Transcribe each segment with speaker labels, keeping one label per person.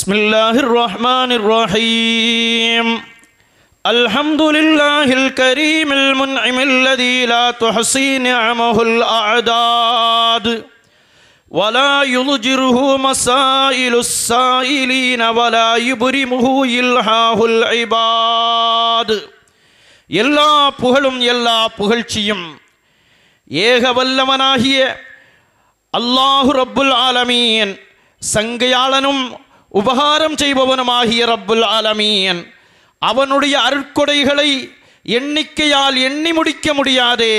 Speaker 1: بسم الله الرحمن الرحيم الحمد لله الكريم المنعم الذي لا تحصي نعمه الأعداد ولا يضجره مسائل السائلين ولا يبرمه إلحاه العباد எல்லா புகழும் எல்லா புகழ்ச்சியும் ஏக வல்லவனாகிய அல்லாஹு ரப்புல் ஆலமீன் சங்கையாளனும் உபகாரம் செய்பவனுமாகிய ரப்புல் ஆலமீன் அவனுடைய அருட்கொடைகளை எண்ணிக்கையால் எண்ணி முடிக்க முடியாதே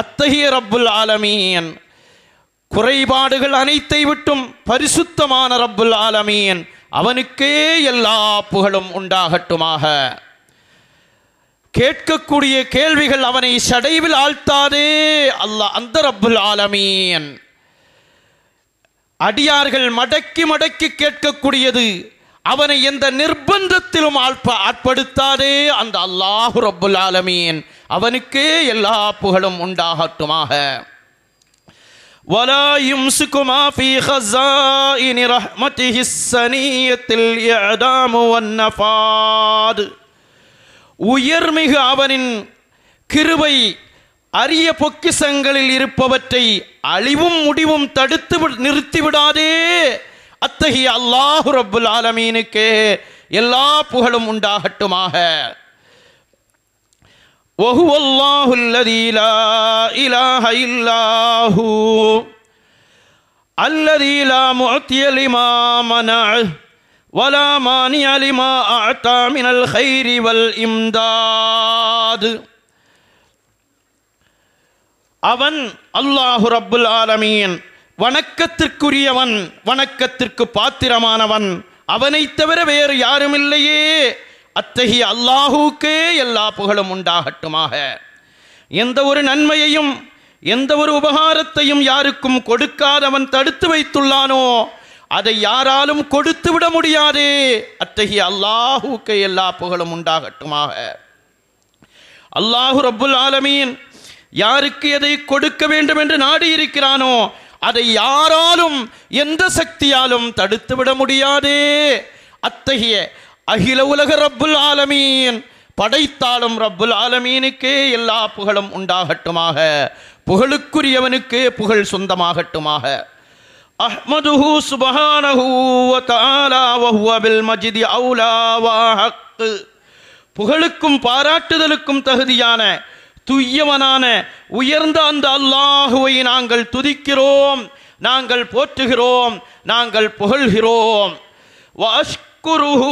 Speaker 1: அத்தகைய ரப்புல் ஆலமீன் குறைபாடுகள் அனைத்தை விட்டும் பரிசுத்தமான ரப்புல் ஆலமீன் அவனுக்கே எல்லா புகழும் உண்டாகட்டுமாக. கேட்கக்கூடிய கேள்விகள் அவனை சடைவில் ஆழ்த்தாதே அல்லாஹ் அந்த ரப்புல் ஆலமீன். அடியார்கள் மடக்கி மடக்கி கேட்கக்கூடியது அவனை எந்த நிர்பந்தத்திலும் ஆட்படுத்தாதே அந்த அல்லாஹ் ரப்புல் ஆலமீன் அவனுக்கே எல்லா புகழும் உண்டாகட்டுமாக. ولا يمسك ما في خزائن رحمته السنية الإعدام والنفاد. உயர்மிகு அவனின் கிருபை அரிய பொக்கிசங்களில் இருப்பவற்றை அழிவும் முடிவும் தடுத்து நிறுத்திவிடாதே அத்தகைய அல்லாஹு ரப்புல் ஆலமீனுக்கே எல்லா புகழும் உண்டாகட்டுமாக. وهو الله الذي لا إله إلا هو الذي لا معطي لما منعه ولا مانع لما أعطى من الخير والإمداد. அவன் அல்லாஹு ரப்புல் ஆலமீன் வணக்கத்திற்குரியவன், வணக்கத்திற்கு பாத்திரமானவன், அவனை தவிர வேறு யாரும் இல்லையே அத்தகைய அல்லாஹுக்கே எல்லா புகழும் உண்டாகட்டுமாக. எந்த ஒரு நன்மையையும் எந்த ஒரு உபகாரத்தையும் யாருக்கும் கொடுக்காதவன் தடுத்து வைத்துள்ளானோ அதை யாராலும் கொடுத்து விட முடியாதே அத்தகைய அல்லாஹுக்கே எல்லா புகழும் உண்டாகட்டுமாக. அல்லாஹு ரப்புல் ஆலமீன் யாருக்கு எதை கொடுக்க வேண்டும் என்று நாடி இருக்கிறானோ அதை யாராலும் எந்த சக்தியாலும் தடுத்து விட முடியாதே அத்தகைய அகில உலக ரப்புல் ஆலமீன் படைத்தாலும் ரப்புல் ஆலமீனுக்கே எல்லா புகழும் உண்டாகட்டுமாக. புகழுக்குரியவனுக்கே புகழ் சொந்தமாகட்டுமாக. அஹ்மதுஹு சுப்ஹானஹு வ தஆலா வ ஹுவ பில் மஜ்தி அவுலா வ ஹக். புகழுக்கும் பாராட்டுதலுக்கும் தகுதியான துய்யவனான உயர்ந்த அந்த அல்லாஹுவை நாங்கள் துதிக்கிறோம், நாங்கள் போற்றுகிறோம், நாங்கள் புகழ்கிறோம். வஅஷ்குருஹு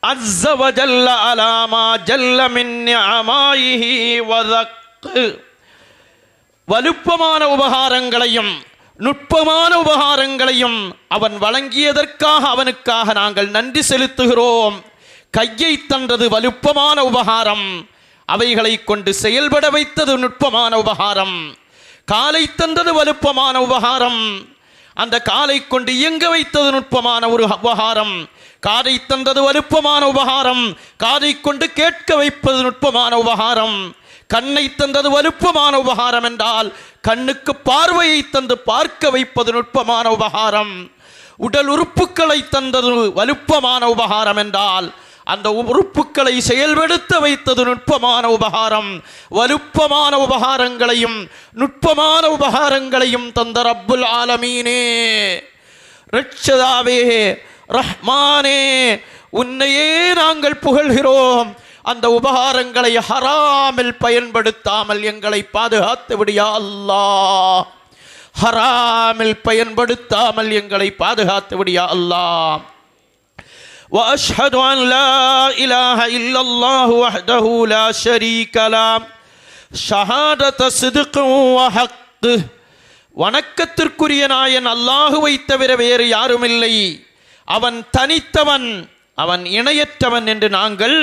Speaker 1: அஸ்ஸ வ ஜல்ல அலா மா ஜல்ல மின் நிஅமாயிஹி வ தக். வலுப்பமான உபகாரங்களையும் நுட்பமான உபகாரங்களையும் அவன் வழங்கியதற்காக அவனுக்காக நாங்கள் நன்றி செலுத்துகிறோம். கையை தந்தது வலுப்பமான உபகாரம், அவைகளை கொண்டு செயல்பட வைத்தது நுட்பமான உபகாரம். காலை தந்தது வலுப்பமான உபகாரம், அந்த காலை கொண்டு இயங்க வைத்தது நுட்பமான ஒரு உபகாரம். காதை தந்தது வலுப்பமான உபகாரம், காதை கொண்டு கேட்க வைப்பது நுட்பமான உபகாரம். கண்ணை தந்தது வலுப்பமான உபகாரம் என்றால் கண்ணுக்கு பார்வையை தந்து பார்க்க வைப்பது நுட்பமான உபகாரம். உடல் உறுப்புகளை தந்தது வலுப்பமான உபகாரம் என்றால் அந்த உறுப்புகளை செயல்படுத்த வைத்தது நுட்பமான உபகாரம். வலுப்பமான உபகாரங்களையும் நுட்பமான உபகாரங்களையும் தந்த ரப்புல் ஆலமீனே, ரட்சதாவே, ரஹ்மானே, உன்னையே நாங்கள் புகழ்கிறோம். அந்த உபகாரங்களை ஹராமில் பயன்படுத்தாமல் எங்களை பாதுகாத்து விடியா அல்லாஹ். ஹராமில் பயன்படுத்தாமல் எங்களை பாதுகாத்து விடியா அல்லாஹ். وأشهد أن لا إله إلا الله وحده لا شريك له شهادة صدق وحق. வணக்கத்திற்குரிய நாயன் அல்லாஹுவை தவிர வேறு யாரும் இல்லை, அவன் தனித்தவன், அவன் இணையற்றவன் என்று நாங்கள்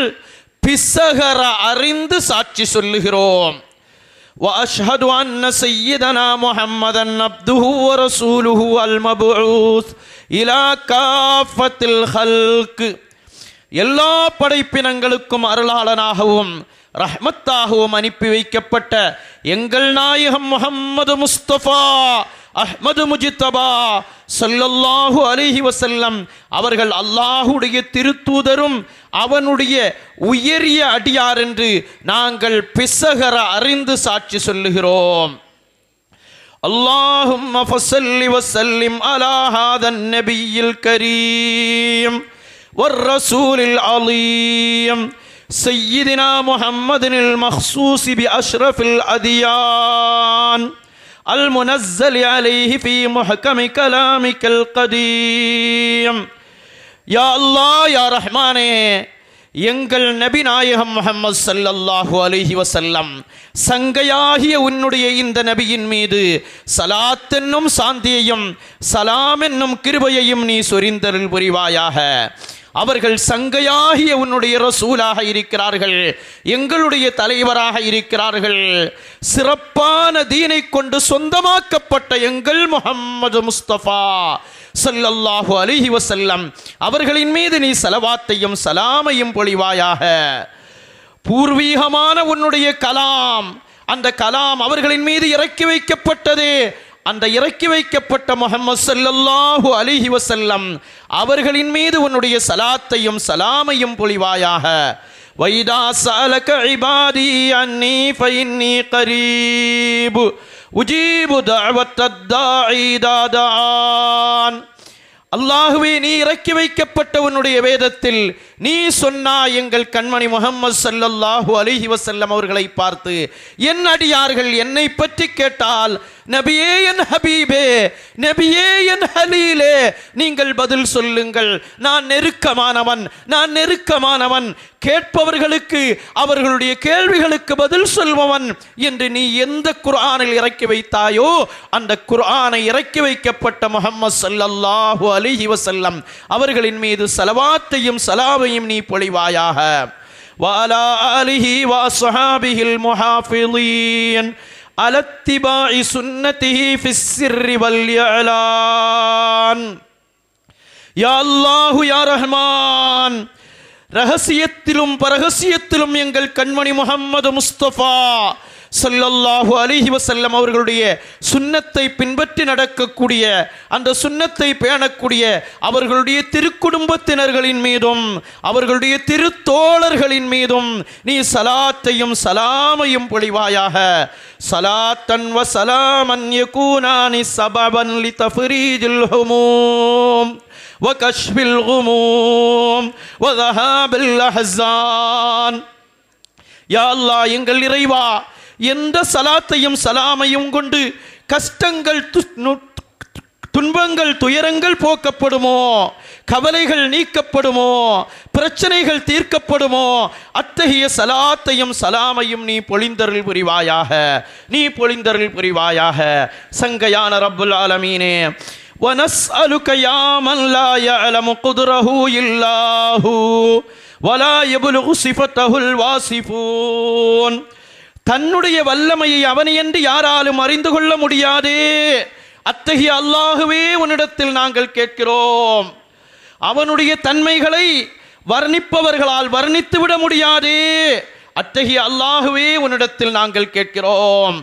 Speaker 1: பிசகர அறிந்து சாட்சி சொல்லுகிறோம். وأشهد أن سيدنا محمدا عبده ورسوله المبعوث إلى كافة الخلق. எல்லா படைப்பினங்களுக்கும் அருளாளனாகவும் ரஹ்மத்தாகவும் அனுப்பி வைக்கப்பட்ட எங்கள் நாயகம் முஹம்மது முஸ்தபா அஹ்மது முஜித்தபா ஸல்லல்லாஹு அலைஹி வஸல்லம் அவர்கள் அல்லாஹ்வுடைய திருத்தூதரும் அவனுடைய உயரிய அடியார் என்று நாங்கள் பிசகர அறிந்து சாட்சி சொல்லுகிறோம். அல்லாஹும்ம ஃபஸல்லி வஸல்லிம் அலா ஹாதன் நபியில் கரீம் வர்ரசூலில் அலீம் சய்யிதினா முஹம்மதினில் மக்சூஸி பி அஷ்ரஃபில் அதியான் المنزل عليه في محكم كلامك القديم. يا الله يا رحمن எங்கள் நபி நாயகம் முஹம்மது ஸல்லல்லாஹு அலைஹி வஸல்லம் சங்கையாகிய உன்னுடைய இந்த நபியின் மீது ஸலாத் என்னும் சாந்தியையும் சலாம் என்னும் கிருபையையும் நீ சொரிந்தருள் புரிவாயாக. அவர்கள் சங்கையாகிய உன்னுடைய ரசூலாக இருக்கிறார்கள், எங்களுடைய தலைவராக இருக்கிறார்கள். சிறப்பான தீனை கொண்டு சொந்தமாக்கப்பட்ட எங்கள் முஹம்மது முஸ்தபா ஸல்லல்லாஹு அலைஹி வஸல்லம் அவர்களின் மீது நீ ஸலவாத்தையும் சலாமையும் பொழிவாயாக. பூர்வீகமான உன்னுடைய கலாம், அந்த கலாம் அவர்களின் மீது இறக்கி வைக்கப்பட்டதே, அந்த இறக்கி வைக்கப்பட்ட முஹம்மது ஸல்லல்லாஹு அலைஹி வஸல்லம் அவர்களின் மீது உன்னுடைய சலாத்தையும் சலாமையும் பொழிவாயாக. வைதா ஸஅலக இபாதி அன்னி ஃபஇன்னி கரீப் உஜீபு தஅவத்தத் தாஇ இதா தஆன். அல்லாஹுவே, நீ இறக்கி வைக்கப்பட்ட உன்னுடைய வேதத்தில் நீ சொன்னா எங்கள் கண்மணி முஹம்மது ஸல்லல்லாஹு அலைஹி வஸல்லம் அவர்களை பார்த்து, என் அடியார்கள் என்னை பற்றி கேட்டால் நபியே என் ஹபீபே, நபியே என் ஹலீலே, நீங்கள் பதில் சொல்லுங்கள். நான் நெருக்கமானவன், நான் நெருக்கமானவன், கேட்பவர்களுக்கு அவர்களுடைய கேள்விகளுக்கு பதில் சொல்பவன் என்று நீ எந்த குர்ஆனில் இறக்கி வைத்தாயோ அந்த குர்ஆனை இறக்கி வைக்கப்பட்ட முஹம்மது ஸல்லல்லாஹு அலைஹி வஸல்லம் அவர்களின் மீது ஸலவாத்தையும் சலாமையும் நீ பொழிவாயாக. வஅலா ஆலிஹி வஅஸ்ஹாபிஹில் முஹாஃபிளீன் அலத்திபாஇ சுன்னதிஹி ஃபிஸ் சிர்ரி வல் இஅலான். யா அல்லாஹு யா ரஹ்மான், ரகசியத்திலும் பரகசியத்திலும் எங்கள் கண்மணி முஹம்மது முஸ்தபா ஸல்லல்லாஹு அலைஹி வஸல்லம் அவர்களுடைய சுன்னத்தை பின்பற்றி நடக்கக்கூடிய, அந்த சுன்னத்தை பேணக்கூடிய அவர்களுடைய திருக்குடும்பத்தினர்களின் மீதும் அவர்களுடைய திருத்தோழர்களின் மீதும் நீ சலாத்தையும் சலாமையும் பொழிவாயாக. சலாத்தன் வ சலாமன் யகூனானி சபபன் லிதஃப்ரீஜில் ஹுமூம் وكشف الغموم وذهاب الأحزان. யா அல்லாஹ், எங்கள் இறைவா, எந்த சலாத்தையும் சலாமையும் கொண்டு கஷ்டங்கள் துன்பங்கள் துயரங்கள் போக்கப்படுமோ, கவலைகள் நீக்கப்படுமோ, பிரச்சனைகள் தீர்க்கப்படுமோ, அத்தகைய சலாத்தையும் சலாமையும் நீ பொழிந்தருள் புரிவாயாக, நீ பொழிந்தருள் புரிவாயாக. சங்கையான ரப்புல் ஆலமீனே, وَنَسْأَلُكَ يَا مَنْ لَا يَعْلَمُ قُدْرَهُ إِلَّا هُوَ وَلَا يَبْلُغُ صِفَتَهُ الْوَاصِفُونَ. தன்னுடைய வல்லமையை அவனையன்றி யாராலும் அறிந்து கொள்ள முடியாதே. அத்தகைய அல்லாஹுவே உன்னிடத்தில் நாங்கள் கேட்கிறோம். அவனுடைய தன்மைகளை வர்ணிப்பவர்களால் வர்ணித்து விட முடியாதே. அத்தகைய அல்லாஹுவே உன்னிடத்தில் நாங்கள் கேட்கிறோம்.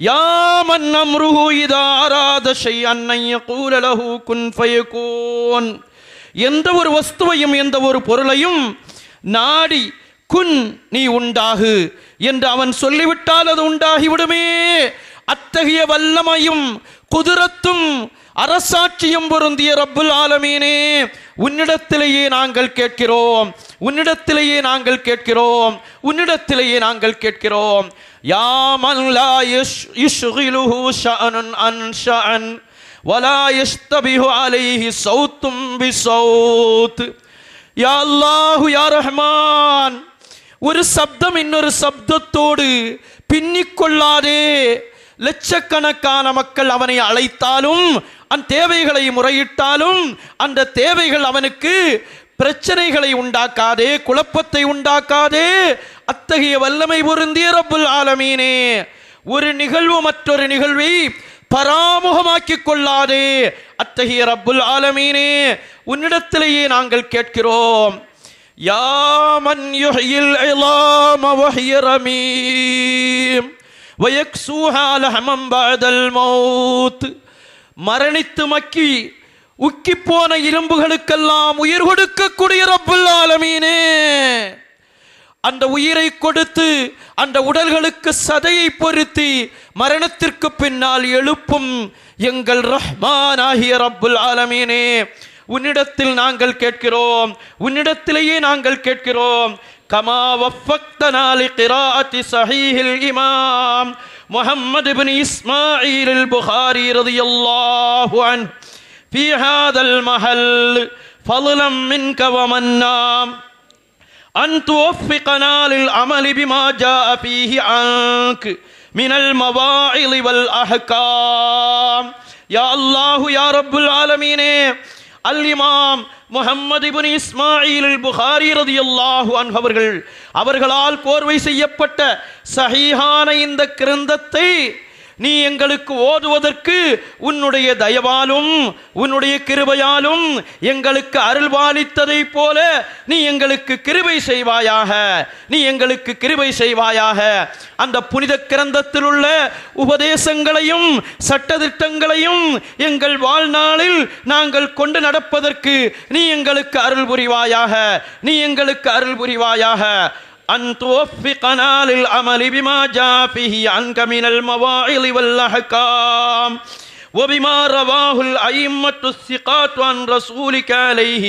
Speaker 1: யா மன் அம்ருஹு இதா அராத ஷைஅன் அன் யகூல லஹு குன் ஃபயகூன். எந்த ஒரு வஸ்துவையும் எந்த ஒரு பொருளையும் நாடி குன், நீ உண்டாகு என்று அவன் சொல்லிவிட்டால் அது உண்டாகிவிடுமே. அத்தகைய வல்லமையும் குதிரத்தும் அரசாட்சியும் பொருந்திய ரப்புல் ஆலமீனே, உன்னிடத்திலேயே நாங்கள் கேட்கிறோம், உன்னிடத்திலேயே நாங்கள் கேட்கிறோம், உன்னிடத்திலேயே நாங்கள் கேட்கிறோம். யா மன் லா யுஷ்கிலுஹு ஷஅனுன் அன் ஷஅன் வலா யஸ்தபிஹு அலைஹி ஸௌத்தும் பிஸௌத். யா அல்லாஹு யா ரஹ்மான், ஒரு சப்தம் இன்னொரு சப்தத்தோடு பின்னிக்கொள்ளாதே. லட்சக்கணக்கான மக்கள் அவனை அழைத்தாலும், அந்த தேவைகளை முறையிட்டாலும் அந்த தேவைகள் அவனுக்கு பிரச்சனைகளை உண்டாக்காதே, குழப்பத்தை உண்டாக்காதே. அத்தகைய வல்லமை பொருந்திய ரப்புல் ஆலமீனே, ஒரு நிகழ்வு மற்றொரு நிகழ்வை பராமுகமாக்கிக் கொள்ளாதே. அத்தகைய ரப்புல் ஆலமீனே, உன்னிடத்திலேயே நாங்கள் கேட்கிறோம். யா மன் யுஹ்யில் இலாம வஹிய ரமீம் வயக்ஸூஹா லஹமன் பஅதல் மௌத் மரணித்து மக்கி உக்கி போன இரும்புகளுக்கெல்லாம் உயிர் கொடுக்கக்கூடிய ரப்புல் ஆலமீனே, அந்த உயிரை கொடுத்து அந்த உடல்களுக்கு சதையை பொருத்தி மரணத்திற்கு பின்னால் எழுப்பும் எங்கள் ரஹ்மானாகிய ரப்புல் ஆலமீனே, உன்னிடத்தில் நாங்கள் கேட்கிறோம், உன்னிடத்திலேயே நாங்கள் கேட்கிறோம். கமா வஃபக்தனா லிகிராஅத்தி ஸஹீஹில் இமாம் முஹம்மது இப்னு இஸ்மாயில் அல் புகாரி ரலியல்லாஹு அன்ஹு ஃபீ ஹாதல் மஹல் ஃபضلا மின்க வமன்னா அன் துவஃபிகனா லில் அமலி பிமா ஜாஅ ஃபீஹி அன்க மினல் மவாஇல் வல் அஹ்காம். யா அல்லாஹ் யா ரப்புல் ஆலமீனே, அல் இமாம் முஹம்மது இப்னு இஸ்மாயில் அல் புகாரி ரலியல்லாஹு அன்ஹு அவர்களால் கோர்வை செய்யப்பட்ட சஹீஹான இந்த கிரந்தத்தை நீ எங்களுக்கு ஓதுவதற்கு உன்னுடைய தயவாலும் உன்னுடைய கிருபையாலும் எங்களுக்கு அருள்பாலித்ததை போல நீ எங்களுக்கு கிருபை செய்வாயாக, நீ எங்களுக்கு கிருபை செய்வாயாக. அந்த புனித கிரந்தத்தில் உள்ள உபதேசங்களையும் சட்டதிட்டங்களையும் எங்கள் வாழ்நாளில் நாங்கள் கொண்டு நடப்பதற்கு நீ எங்களுக்கு அருள் புரிவாயாக, நீ எங்களுக்கு அருள் புரிவாயாக. أن توفقنا للعمل بما جاء فيه عنك من المواعظ والأحكام وبما رواه الأئمة الثقات عن رسولك عليه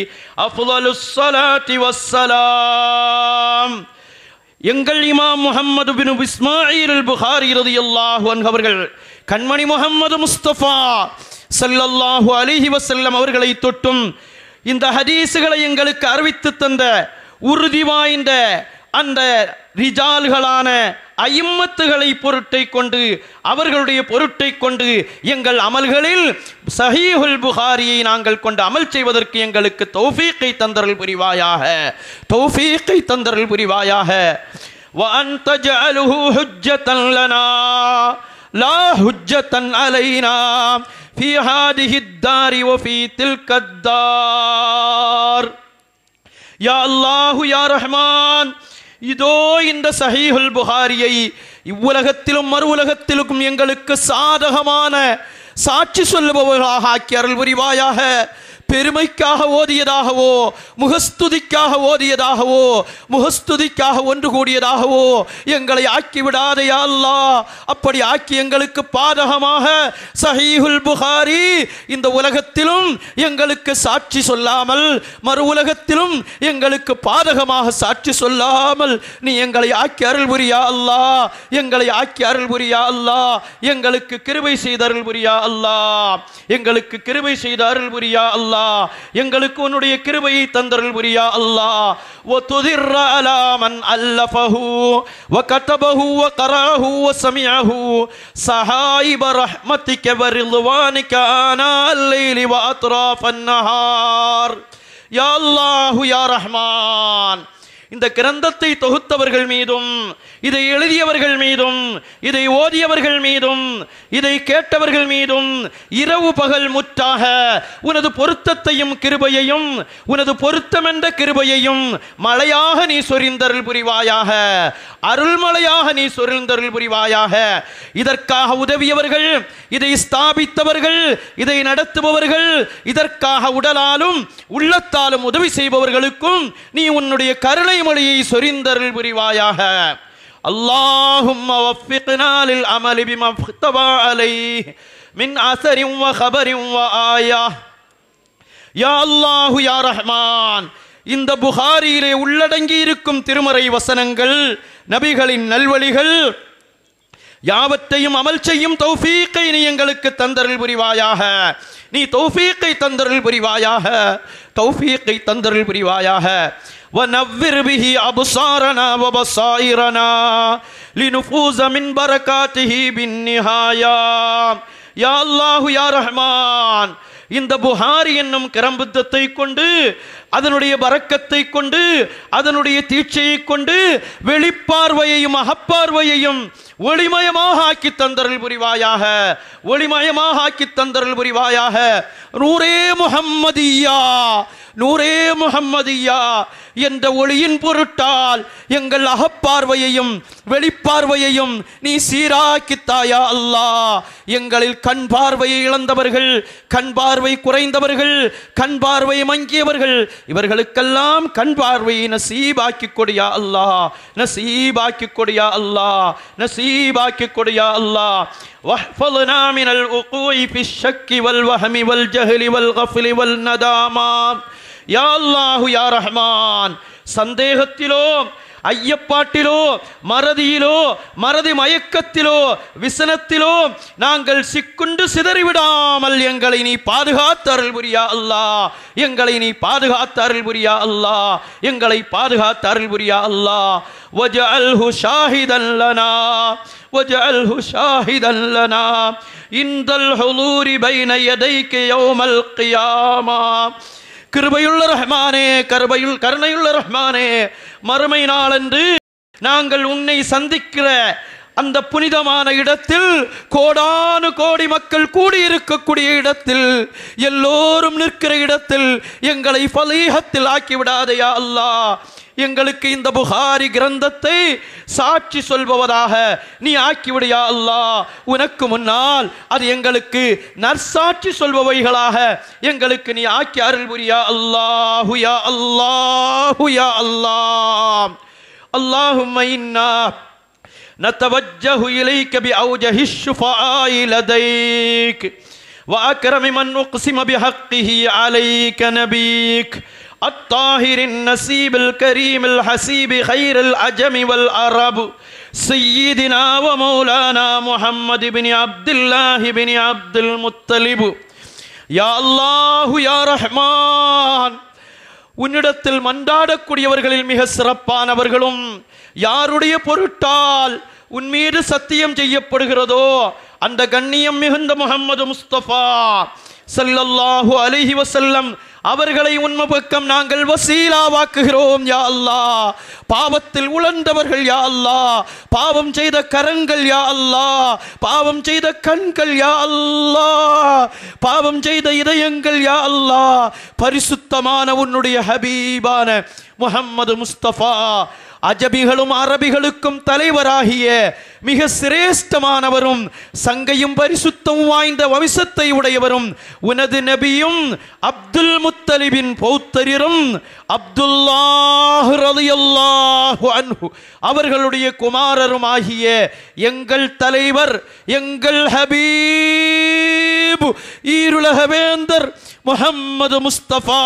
Speaker 1: أفضل الصلاة والسلام. எங்கள் இமாம் முஹம்மது பின் இஸ்மாயில் அல் புகாரி ரலியல்லாஹு அன்ஹு அவர்கள் கண்மணி முஹம்மது முஸ்தபா ஸல்லல்லாஹு அலைஹி வஸல்லம் அவர்களை தொட்டும் இந்த ஹதீஸுகளை எங்களுக்கு அறிவித்து தந்த உறுதி வாய்ந்த அந்த ரிஜால்களான ஐம்மத்துகளை பொருட்டை கொண்டு அவர்களுடைய பொருட்டை கொண்டு எங்கள் அமல்களில் சஹீஹுல் புகாரியை நாங்கள் கொண்டு அமல் செய்வதற்கு எங்களுக்கு தௌஃபீக்கை தந்தருள் புரிவாயாக, தௌஃபீக்கை தந்தருள் புரிவாயாக. வ அன்த ஜஅலுஹு ஹுஜ்ஜத்தன் லனா லா ஹுஜ்ஜத்தன் அலைனா ஃபீ ஹாதிஹித் தாரி வ ஃபீ தில்கத் தார். யா அல்லாஹ் யா ரஹ்மான், இதோ இந்த சஹீஹுல் புகாரியை இவ்வுலகத்திலும் மறு உலகத்திலும் எங்களுக்கு சாதகமான சாட்சி சொல்லுபவர்களாக ஆக்கி அருள் புரிவாயாக. பெருமைக்காக ஓதியதாகவோ முகஸ்துதிக்காக ஓதியதாகவோ முகஸ்துதிக்காக ஒன்று கூடியதாகவோ எங்களை ஆக்கிவிடாதே யா அல்லாஹ். அப்படி ஆக்கி எங்களுக்கு பாதகமாக சஹீஹுல் புகாரி இந்த உலகத்திலும் எங்களுக்கு சாட்சி சொல்லாமல் மறு உலகத்திலும் எங்களுக்கு பாதகமாக சாட்சி சொல்லாமல் நீ எங்களை ஆக்கி அருள் புரியா அல்லாஹ், எங்களை ஆக்கி அருள் புரியா அல்லாஹ். எங்களுக்கு கிருபை செய்த அருள் புரியா அல்லாஹ், எங்களுக்கு கிருபை செய்த அருள் புரியா அல்லாஹ். எங்களுக்கு உன்னுடைய கிருபையை தந்தருள் புரியா அல்லாஹ். وتذر على من ألفه وكتبه وقرأه وسمعه صحائب رحمتك ورضوانك آناء الليل وأطراف النهار. يا الله يا رحمن, இந்த கிரந்தத்தை தொகுத்தவர்கள் மீதும் இதை எழுதியவர்கள் மீதும் இதை ஓதியவர்கள் மீதும் இதை கேட்டவர்கள் மீதும் இரவு பகல் முற்றாக உனது பொருத்தத்தையும் கிருபையையும் உனது பொருத்தமென்ற கிருபையையும் மழையாக நீ சொரிந்தருள் புரிவாயாக, அருள்மழையாக நீ சொரிந்தருள் புரிவாயாக. இதற்காக உதவியவர்கள், இதை ஸ்தாபித்தவர்கள், இதை நடத்துபவர்கள், இதற்காக உடலாலும் உள்ளத்தாலும் உதவி செய்பவர்களுக்கும் நீ உன்னுடைய கருணை மொழியை சொரிந்தருள் புரிவாயாக. அல்லாஹும்ம வஃபிக்னா லில் அமலி பிமா ஃதபா அலைஹி மின் அஸரின் வ கபரின் வ ஆயா. யா அல்லாஹ் யா ரஹ்மான், இந்த புகாரியிலே உள்ளடங்கி இருக்கும் திருமறை வசனங்கள், நபிகளின் நல்வழிகள் யாவற்றையும் அமல் செய்யும் தௌஃபீக்கை நீ எங்களுக்கு தந்தருள் புரிவாயாக, நீ தௌஃபீக்கை தந்தருள் புரிவாயாக, தௌஃபீக்கை தந்தருள் புரிவாயாக. وَنَوِّرْ بِهِ أَبْصَارَنَا وَبَصَائِرَنَا لِنُفُوزَ مِنْ بَرَكَاتِهِ بِالنِّهَايَةِ. யா அல்லாஹ் யா ரஹ்மான், இந்த புகாரி என்னும் கிரம்புத்தத்தை கொண்டு அதனுடைய பரக்கத்தை கொண்டு அதனுடைய தீட்சையை கொண்டு வெளிப்பார்வையையும் அகப்பார்வையையும் ஒளிமயமாக ஆக்கி தந்தருள் புரிவாயாக, ஒளிமயமாக ஆக்கி தந்தருள் புரிவாயாக. நூரே முஹம்மதியா, நூரே முஹம்மதியா என்ற ஒளியின் பொருட்டால் எங்கள் அகப்பார்வையையும் வெளிப்பார்வையையும் நீ சீராக்கி பாவித்தாயா அல்லாஹ். எங்களில் கண் பார்வையை இழந்தவர்கள், கண் பார்வை குறைந்தவர்கள், கண் பார்வை மங்கியவர்கள், இவர்களுக்கெல்லாம் கண் பார்வையை நசீபாக்கி கொடியா அல்லாஹ், நசீபாக்கி கொடியா அல்லாஹ், நசீபாக்கி கொடியா அல்லாஹ். வஹ்ஃபல்னா மினல் உகூஇ ஃபிஷ்ஷக்கி வல் வஹமி வல் ஜஹலி வல் கஃப்லி வல் நதாமா. யா அல்லாஹு யா ரஹ்மான், சந்தேகத்திலோ, ஐயப்பாட்டிலோ, மறதியிலோ, மறதி மயக்கத்திலோ, விசனத்திலோ நாங்கள் சிக்குண்டு சிதறிவிடாமல் எங்களை நீ பாதுகாத்து அருள் புரியா அல்லாஹ், எங்களை நீ பாதுகாத்து அருள் புரியா அல்லாஹ், எங்களை பாதுகாத்து அருள் புரியா அல்லாஹ். வஜஅல்ஹு ஷாஹிதன் லனா, வஜஅல்ஹு ஷாஹிதன் லனா இன்தல் ஹுலூரி பைன யதைக யௌமல் கியாமா. கிருபையுள்ள ரஹ்மானே, கருணையுள்ள ரஹ்மானே, மறுமை நாளன்று நாங்கள் உன்னை சந்திக்கிற அந்த புனிதமான இடத்தில், கோடானு கோடி மக்கள் கூடியிருக்கக்கூடிய இடத்தில், எல்லோரும் நிற்கிற இடத்தில் எங்களை ஃபலீஹத்தில் ஆக்கிவிடாதையா அல்லாஹ். எங்களுக்கு இந்த புகாரி கிரந்தத்தை சாட்சி சொல்பவதாக நீ ஆக்கிவிடியா அல்லாஹ். உனக்கு முன்னால் அது எங்களுக்கு நற்சாட்சி சொல்பவைகளாக எங்களுக்கு நீ ஆக்கி அருள் புரியா அல்லாஹு யா அல்லாஹு யா அல்லாஹ். அல்லாஹும்ம இன்னா நதவஜ்ஜஹு இலைக பிஅவ்ஜஹி ஷுஃபஆஇ லதைக் வஅக்ரமி மன் உக்ஸிம பிஹக்கிஹி அலைக நபீக் الطاهر النسيب الكريم الحسيب خير العجم والعرب سيدنا ومولانا محمد بن عبد الله بن عبد المطلب. يا الله يا رحمن, உன்னிடத்தில் மன்றாடக்கூடியவர்களில் மிக சிறப்பானவர்களும், யாருடைய பொருட்டால் உன் மீது சத்தியம் செய்யப்படுகிறதோ அந்த கண்ணியம் மிகுந்த முஹம்மது முஸ்தபா ஸல்லல்லாஹு அலைஹி வஸல்லம் அவர்களை உன்ம பக்கம் நாங்கள் வசீலாவாக்குகிறோம் யா அல்லாஹ். பாவத்தில் உழந்தவர்கள் யா அல்லாஹ், பாவம் செய்த கரங்கள் யா அல்லாஹ், பாவம் செய்த கண்கள் யா அல்லாஹ், பாவம் செய்த இதயங்கள் யா அல்லாஹ், பரிசுத்தமான உன்னுடைய ஹபீபான முஹம்மது முஸ்தபா அஜபிகளும் அரபிகளுக்கும் தலைவராகிய மிக சிரேஷ்டமானவரும் சங்கையும் பரிசுத்தமும் வாய்ந்த வம்சத்தை உடையவரும் உனது நபியும் அப்துல் முத்தலிபின் பௌத்தரிரும் அப்துல்லாஹ் ரலியல்லாஹு அன்ஹு அவர்களுடைய குமாரரும் ஆகிய எங்கள் தலைவர், எங்கள் ஹபீப், ஈருலகவேந்தர் முஹம்மது முஸ்தபா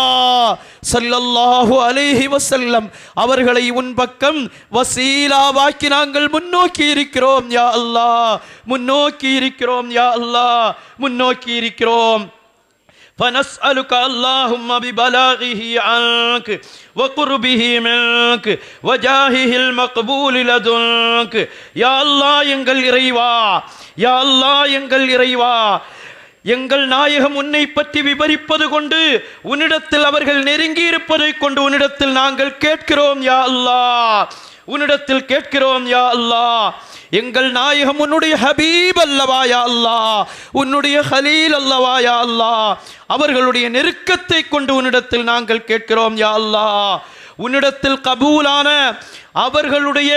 Speaker 1: ஸல்லல்லாஹு அலைஹி வஸல்லம் அவர்களை உன் பக்கம் வசீலாவாக்கி நாங்கள் முன்னோக்கி இருக்கிறோம் யா அல்லாஹ், முன்னோக்கி இருக்கிறோம் யா அல்லாஹ், முன்னோக்கி இருக்கிறோம். فنسألك اللهم ببلاغه عنك وقربه منك وجاهه المقبول لدنك. يا الله எங்கள் இறைவா, யா அல்லாஹ் எங்கள் இறைவா, எங்கள் நாயகம் உன்னை பற்றி விவரிப்பது கொண்டு உன்னிடத்தில் அவர்கள் நெருங்கி இருப்பதை கொண்டு உன்னிடத்தில் நாங்கள் கேட்கிறோம் யா அல்லாஹ், உன்னிடத்தில் கேட்கிறோம் யா அல்லாஹ். எங்கள் நாயகம் உன்னுடைய ஹபீப் அல்லவா யா அல்லாஹ், உன்னுடைய ஹலீல் அல்லவா யா அல்லாஹ், அவர்களுடைய நெருக்கத்தை கொண்டு உன்னிடத்தில் நாங்கள் கேட்கிறோம் யா அல்லாஹ். உன்னிடத்தில் கபூலான அவர்களுடைய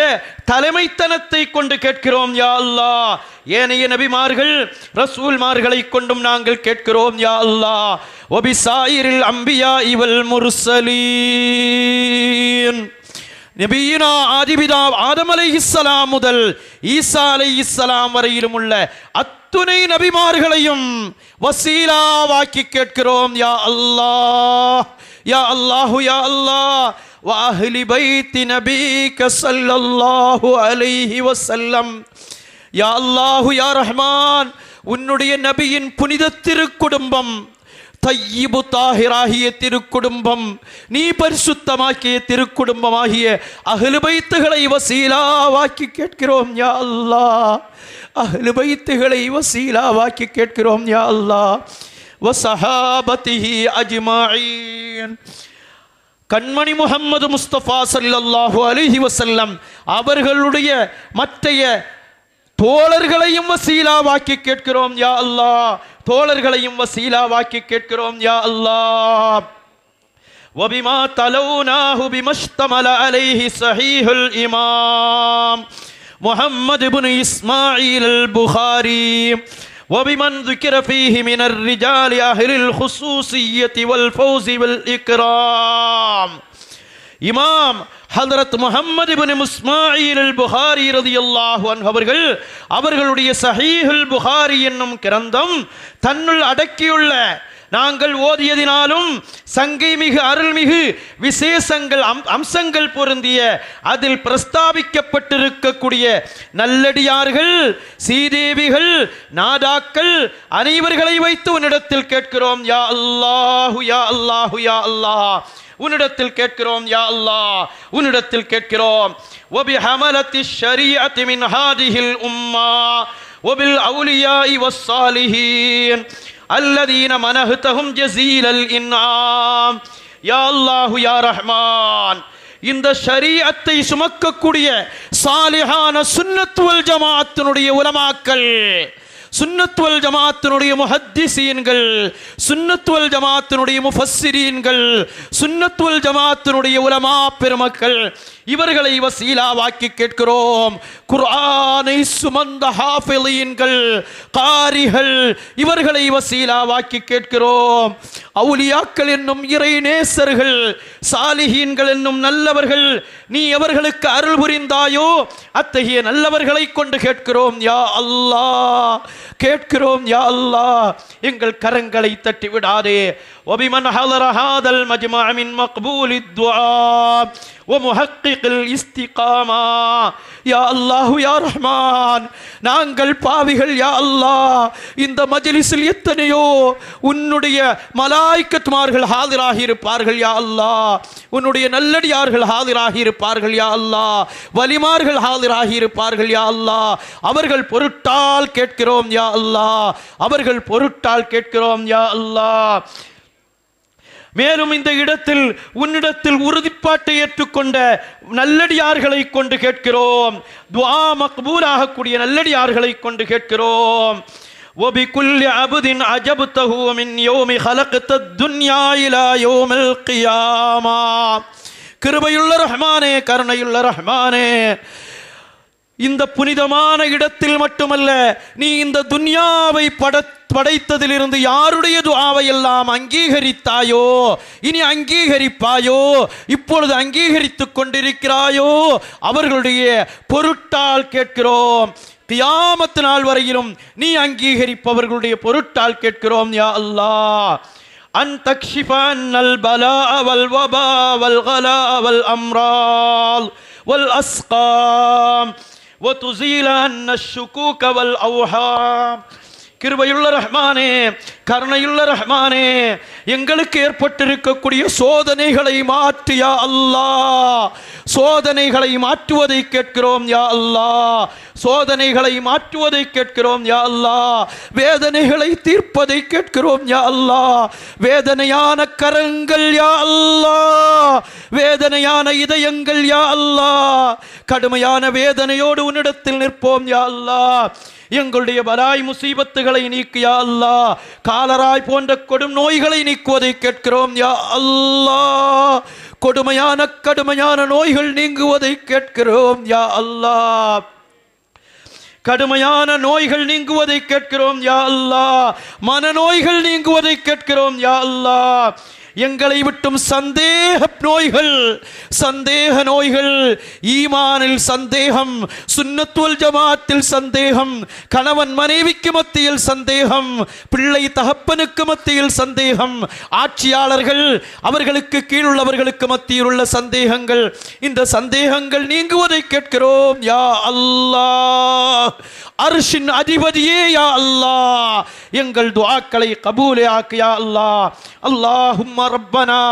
Speaker 1: தலைமைத்தனத்தை கொண்டு கேட்கிறோம் யா அல்லாஹ். ஏனைய நபிமார்கள் ரசூல்மார்களை கொண்டும் நாங்கள் கேட்கிறோம் யா அல்லாஹ். வபிசாயிரில் அம்பியா இவல் முர்சலீன், நபியினா ஆதிபிதா ஆதம் அலைஹிஸ்ஸலாம் முதல் ஈசா அலைஹிஸ்ஸலாம் வரையிலும் உள்ள அத்துணை நபிமார்களையும் வசீலாவாக்கி கேட்கிறோம் யா அல்லாஹ், யா அல்லாஹு யா அல்லாஹ். வஅஹ்லி பைத்தி நபீக ஸல்லல்லாஹு அலைஹி வஸல்லம். யா அல்லாஹு யா ரஹ்மான், உன்னுடைய நபியின் புனித திருக்குடும்பம், தையிபு தாஹிராகிய திருக்குடும்பம், நீ பரிசுத்தமாக்கிய திருக்குடும்பமாகிய அஹ்லு பைத்துகளை வசீலாவாக்கி கேட்கிறோம் யா அல்லாஹ், அஹ்லு பைத்துகளை வசீலாவாக்கி கேட்கிறோம் யா அல்லாஹ். வஸஹாபதிஹி அஜ்மஈன், கண்மணி முஹம்மது முஸ்தபா ஸல்லல்லாஹு அலைஹி வஸல்லம் அவர்களுடைய மற்றைய தோழர்களையும் வசீலாவாக்கி கேட்கிறோம் யா அல்லாஹ், தோழர்களையும் வசீலாவாக்கி கேட்கிறோம் யா அல்லாஹ். وبما تلوناه بما اشتمل عليه صحيح الإمام محمد بن إسماعيل البخاري وبمن ذكر فيه من الرجال أهل الخصوصية والفوز والإكرام. இமாம் ஹதரத் முஹம்மது இப்னு இஸ்மாயில் அல் புகாரி ரலியல்லாஹு அன்ஹு அவர்களுடைய ஸஹீஹுல் புகாரி என்னும் கிரந்தம் தன்னுள் அடக்கியுள்ள நாங்கள் ஓதியதினாலும் சங்கை மிகு அருள்மிகு விசேஷங்கள் அம்சங்கள் பொருந்திய அதில் பிரஸ்தாபிக்கப்பட்டிருக்கக்கூடிய நல்லடியார்கள், சீதேவிகள், நாதாக்கள் அனைவர்களை வைத்து உன்னிடத்தில் கேட்கிறோம் யா அல்லாஹு யா அல்லாஹு யா அல்லாஹ். உன்னிடத்தில் கேட்கிறோம் யா அல்லாஹ், உன்னிடத்தில் கேட்கிறோம். وبحملة الشريعة من هذه الأمة وبالأولياء والصالحين الذين منحتهم جزيل الإنعام. யா அல்லாஹு யா ரஹ்மான், இந்த ஷரீஅத்தை சுமக்கக்கூடிய சாலிஹான சுன்னத் வல் ஜமாஅத்தினுடைய உலமாக்கள், சுன்னத் வல் ஜமாஅத்தினுடைய முஹத்திஸீன்கள், சுன்னத் வல் ஜமாஅத்தினுடைய முஃபஸ்ஸிரீன்கள், சுன்னத் வல் ஜமாஅத்தினுடைய உலமா பெருமக்கள் இவர்களை வசீலாவாக்கி கேட்கிறோம். குர்ஆனை சுமந்த ஹாஃபிலீன்கள், காரிகள் இவர்களை வசீலாவாக்கி கேட்கிறோம். அவுலியாக்கள் என்னும் இறை நேசர்கள், சாலிஹீன்கள் என்னும் நல்லவர்கள் நீ எவர்களுக்கு அருள் புரிந்தாயோ அத்தகைய நல்லவர்களை கொண்டு கேட்கிறோம் யா அல்லாஹ், கேட்கிறோம் யா அல்லாஹ். எங்கள் கரங்களை தட்டி விடாதே. وبمن حضر هذا المجمع من مقبول الدعاء ومحقق الاستقامة. யா அல்லாஹு யா ரஹ்மான், நாங்கள் பாவிகள் யா அல்லாஹ். இந்த மஜ்லிஸில் எத்தனையோ உன்னுடைய மலாயிக்கத்மார்கள் ஹாதிராகி இருப்பார்கள் யா அல்லாஹ், உன்னுடைய நல்லடியார்கள் ஹாதிராகி இருப்பார்கள் யா அல்லாஹ், வலிமார்கள் ஹாதிராகி இருப்பார்கள் யா அல்லாஹ். அவர்கள் பொருட்டால் கேட்கிறோம் யா அல்லாஹ், அவர்கள் பொருட்டால் கேட்கிறோம் யா அல்லாஹ். மேலும் இந்த இடத்தில் உன்னிடத்தில் உறுதிப்பாட்டை ஏற்றுக்கொண்ட நல்லடியார்களை கொண்டு கேட்கிறோம். துஆ மக்பூலாகக்கூடிய நல்லடியார்களை கொண்டு கேட்கிறோம். وبكل عبد عجبته من يوم خلقت الدنيا إلى يوم القيامة. கிருபையுள்ள ரஹ்மானே, கருணையுள்ள ரஹ்மானே, இந்த புனிதமான இடத்தில் மட்டுமல்ல, நீ இந்த துன்யாவை படைத்ததிலிருந்து யாருடைய துஆவை எல்லாம் அங்கீகரித்தாயோ, இனி அங்கீகரிப்பாயோ, இப்பொழுது அங்கீகரித்துக் கொண்டிருக்கிறாயோ அவர்களுடைய பொருட்டால் கேட்கிறோம். கியாமத் நாள் வரையிலும் நீ அங்கீகரிப்பவர்களுடைய பொருட்டால் கேட்கிறோம் யா அல்லாஹ். அன் தக்ஷிஃப அன்னல் பலாஅ வல் வபா வல் கலா வல் அம்ரால் வல் அஸ்காம் وتزيل عن الشكوك والأوهام. கிருபையுள்ள ரஹ்மானே, கருணையுள்ள ரஹ்மானே, எங்களுக்கு ஏற்பட்டிருக்கக்கூடிய சோதனைகளை மாற்றியா அல்லாஹ், சோதனைகளை மாற்றுவதை கேட்கிறோம் யா அல்லாஹ், சோதனைகளை மாற்றுவதை கேட்கிறோம் யா அல்லாஹ், வேதனைகளை தீர்ப்பதை கேட்கிறோம் யா அல்லாஹ். வேதனையான கரங்கள் யா அல்லாஹ், வேதனையான இதயங்கள் யா அல்லாஹ், கடுமையான வேதனையோடு உன்னிடத்தில் நிற்போம் யா அல்லாஹ். எங்களுடைய பலாய் முசீபத்துகளை நீக்கு யா அல்லாஹ், காலராய் போன்ற கொடும் நோய்களை நீக்குவதை கேட்கிறோம் யா அல்லாஹ், கடுமையான நோய்கள் நீங்குவதை கேட்கிறோம் யா அல்லாஹ், கடுமையான நோய்கள் நீங்குவதை கேட்கிறோம் யா அல்லாஹ், மனநோய்கள் நீங்குவதை கேட்கிறோம் யா அல்லாஹ். எங்களை விட்டும் சந்தேக நோய்கள், ஈமானில் சந்தேகம், சுன்னத்துல் ஜமாத்தில் சந்தேகம், கணவன் மனைவிக்கு மத்தியில் சந்தேகம், பிள்ளை தகப்பனுக்கு மத்தியில் சந்தேகம், ஆட்சியாளர்கள் அவர்களுக்கு கீழுள்ளவர்களுக்கு மத்தியில் உள்ள சந்தேகங்கள், இந்த சந்தேகங்கள் நீங்குவதை கேட்கிறோம் யா அல்லாஹ். அர்ஷின் அதிபதியே யா அல்லாஹ், எங்கள் துஆக்களை கபூலே ஆக்கு யா அல்லாஹ். அல்லாஹும்ம ரப்பனா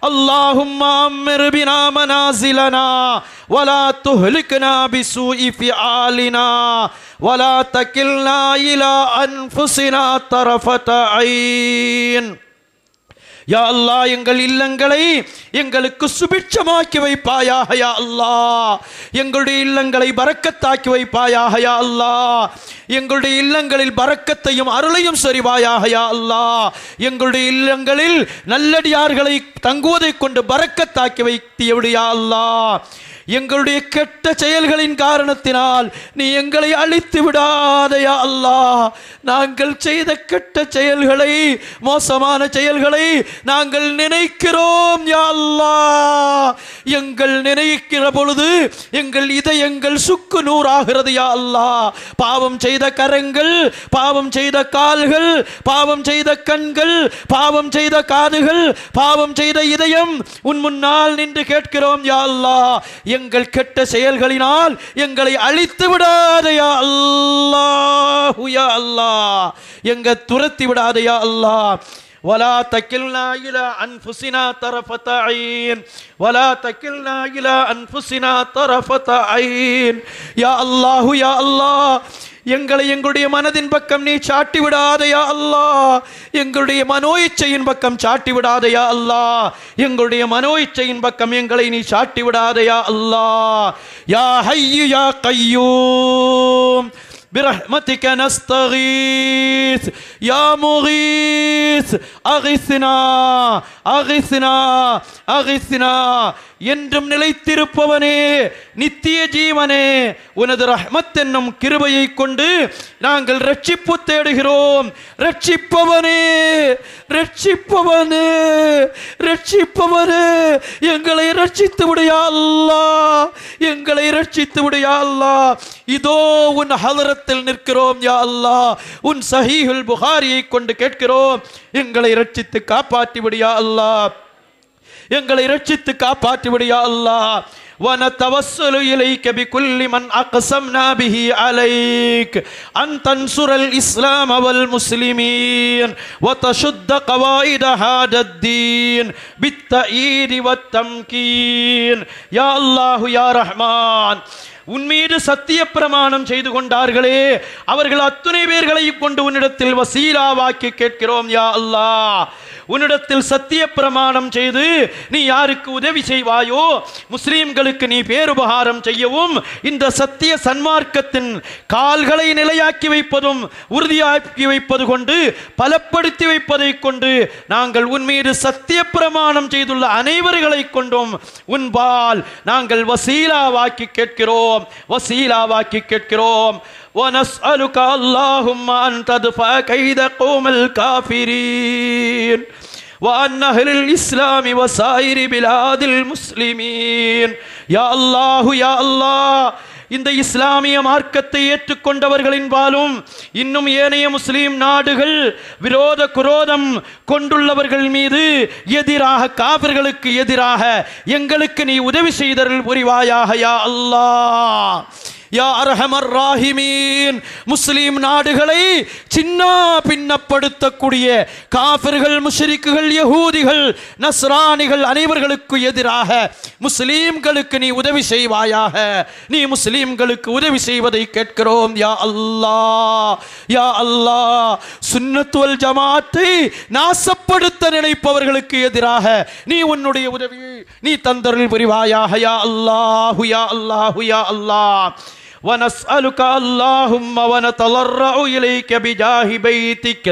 Speaker 1: அல்லாஹும்ம அம்மிர் பினா மனாசிலனா வலா துஹ்லிக்னா பிசூஇ ஃபிஆலினா வலா தகில்னா இலா அன்ஃபுஸினா தரஃபத ஐன். யா அல்லாஹ், எங்கள் இல்லங்களை எங்களுக்கு சுபிட்சமாக்கி வைப்பாயாக யா அல்லாஹ், எங்களுடைய இல்லங்களை பரக்கத்தாக்கி வைப்பாயாக யா அல்லாஹ், எங்களுடைய இல்லங்களில் பரக்கத்தையும் அருளையும் சரிவாயாக யா அல்லாஹ், எங்களுடைய இல்லங்களில் நல்லடியார்களை தங்குவதை கொண்டு பரக்கத்தாக்கி வைத்தியவிடு யா அல்லாஹ். எங்களுடைய கெட்ட செயல்களின் காரணத்தினால் நீ எங்களை அழித்து விடாதே யா அல்லாஹ். நாங்கள் செய்த கெட்ட செயல்களை, மோசமான செயல்களை நாங்கள் நினைக்கிறோம் யா அல்லாஹ். எங்கள் நினைக்கிற பொழுது எங்கள் இதயங்கள் சுக்கு நூறாகிறது யா அல்லாஹ். பாவம் செய்த கரங்கள், பாவம் செய்த கால்கள், பாவம் செய்த கண்கள், பாவம் செய்த காதுகள், பாவம் செய்த இதயம் உன் முன்னால் நின்று கேட்கிறோம் யா அல்லாஹ். எங்கள் கெட்ட செயல்களினால் எங்களை அழித்து விடாதே யா அல்லாஹ். யா அல்லாஹ், எங்க துரத்தி விடாதே யா அல்லாஹ். ولا تكلنا إلى أنفسنا طرفة عين ولا تكلنا إلى أنفسنا طرفة عين. يا الله يا الله, எங்களை எங்களுடைய மனதின் பக்கம் நீ சாட்டி விடாதே யா அல்லாஹ். எங்களுடைய மனோ இச்சையின் பக்கம் சாட்டி விடாதே யா அல்லாஹ். எங்களுடைய மனோ இச்சையின் பக்கம் எங்களை நீ சாட்டி விடாதே யா அல்லாஹ். யா ஹய்யு யா கய்யூம் برحمتك نستغيث يا مغيث أغثنا أغثنا أغثنا. என்றும் நிலைத்திருப்பவனே, நித்திய ஜீவனே, உனது ரஹ்மத் என்னும் கிருபையை கொண்டு நாங்கள் ரட்சிப்பு தேடுகிறோம். ரட்சிப்பவனே, ரட்சிப்பவனே, ரட்சிப்பவனே, எங்களை ரட்சித்து விடு யா அல்லாஹ். எங்களை ரட்சித்து விடு யா அல்லாஹ். இதோ உன் ஹலரத்தில் நிற்கிறோம் யா அல்லாஹ். உன் சஹீஹுல் புகாரியை கொண்டு கேட்கிறோம், எங்களை ரட்சித்து காப்பாற்றி விடு யா அல்லாஹ். எங்களை ரட்சித்து காப்பாற்றி விடு யா அல்லாஹ். ونتوسل إليك بكل من أقسمنا به عليك أن تنصر الإسلام والمسلمين وتشد قواعد هذا الدين بالتأييد والتمكين. يا الله يا رحمن, உன்மீது சத்திய பிரமாணம் செய்து கொண்டார்களே, அவர்கள் அத்துணை பேர்களை கொண்டு உன்னிடத்தில் வசீலாவாக்கி கேட்கிறோம் யா அல்லாஹ். உன்னிடத்தில் சத்திய பிரமாணம் செய்து நீ யாருக்கு உதவி செய்வாயோ முஸ்லீம்களுக்கு நீ பேருபகாரம் செய்யவும், இந்த சத்திய சன்மார்க்கத்தின் கால்களை நிலையாக்கி வைப்பதும் உறுதியாக்கி வைப்பது கொண்டு பலப்படுத்தி வைப்பதை கொண்டு நாங்கள் உன்மீது சத்திய பிரமாணம் செய்துள்ள அனைவர்களை கொண்டும் உன்பால் நாங்கள் வசீலாவாக்கி கேட்கிறோம், வசீலாவாக்கி கேட்கிறோம். ونسألك اللهم أن تدفع كيد قوم الكافرين وأن أهل الإسلام وسائر بلاد المسلمين. يا الله يا الله, இந்த இஸ்லாமிய மார்க்கத்தை ஏற்றுக்கொண்டவர்களின் பாலும் இன்னும் ஏனைய முஸ்லீம் நாடுகள் விரோத குரோதம் கொண்டுள்ளவர்கள் மீது எதிராக, காபிர்களுக்கு எதிராக எங்களுக்கு நீ உதவி செய்தருள் புரிவாயாக யா அல்லாஹ். யா அர்ஹமர் ராஹிமீன், முஸ்லீம் நாடுகளை சின்ன பின்னப்படுத்தக்கூடிய காஃபிர்கள், முஷ்ரிக்குகள், யஹூதிகள், நஸ்ரானிகள் அனைவர்களுக்கு எதிராக முஸ்லீம்களுக்கு நீ உதவி செய்வாயாக. நீ முஸ்லீம்களுக்கு உதவி செய்வதை கேட்கிறோம் யா அல்லாஹ். யா அல்லாஹ், சுன்னத் வல் ஜமாத்தை நாசப்படுத்த நினைப்பவர்களுக்கு எதிராக நீ உன்னுடைய உதவியை நீ தந்தருள் புரிவாயாக யா அல்லாஹ். யா அல்லாஹ் யா அல்லாஹ். ونسألك اللهم ونتضرع إليك بجاه بيتك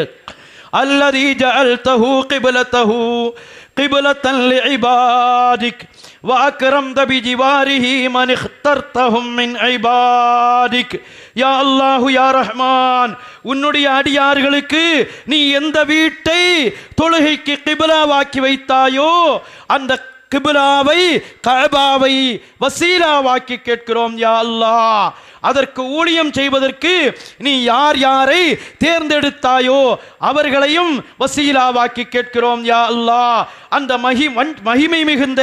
Speaker 1: الذي جعلته قبلة لعبادك وأكرمت بجواره من اخترتهم من عبادك. யா அல்லாஹ் யா ரஹ்மான், உன்னுடைய அடியார்களுக்கு நீ எந்த வீட்டை தொழுகைக்கு கிப்லாவாக்கி வைத்தாயோ அந்த கிப்லாவை, கஅபாவை வசீலாவாக்கி கேட்கிறோம் யா அல்லாஹ். அதற்கு ஊழியம் செய்வதற்கு நீ யார் யாரை தேர்ந்தெடுத்தாயோ அவர்களையும் வசீலாவாக்கி கேட்கிறோம் யா அல்லாஹ். அந்த மகிமை மிகுந்த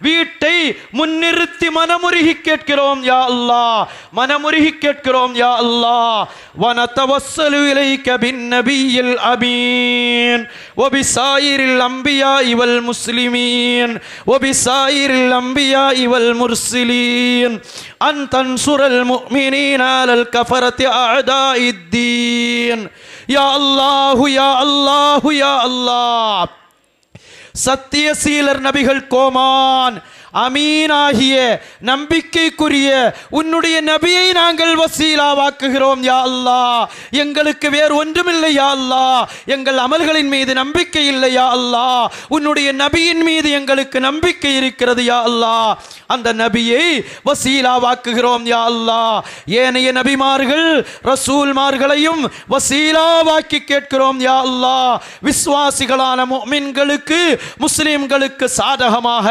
Speaker 1: வீட்டை முன்னிறுத்தி மனமுருகி கேட்கிறோம் யா அல்லாஹ், மனமுருகி கேட்கிறோம் யா அல்லாஹ். வனதவஸ்ஸலு இலைக பின்னபியில் அமீன் வபிசாயிரில் அம்பியாஇ வல் முஸ்லிமீன் வபிசாயிரில் அம்பியாஇ வல் முர்ஸலீன் அன் தன்சுரல் முஃமினீன அலல் கஃபரத்தி அஅதாஇத்தீன். யா அல்லாஹ் யா அல்லாஹ் யா அல்லாஹ், சத்தியசீலர் நபிகள் கோமான் அமீனாகிய நம்பிக்கைக்குரிய உன்னுடைய நபியை நாங்கள் வசீலாவாக்குகிறோம் யா அல்லாஹ். எங்களுக்கு வேறு ஒன்றுமில்லை யா அல்லாஹ். எங்கள் அமல்களின் மீது நம்பிக்கை இல்லை யா அல்லாஹ். உன்னுடைய நபியின் மீது எங்களுக்கு நம்பிக்கை இருக்கிறது யா அல்லாஹ். அந்த நபியை வசீலாவாக்குகிறோம் யா அல்லாஹ். ஏனைய நபிமார்கள் ரசூல்மார்களையும் வசீலாவாக்கி கேட்கிறோம் யா அல்லாஹ். விசுவாசிகளான முஃமின்களுக்கு முஸ்லிம்களுக்கு சாதகமாக,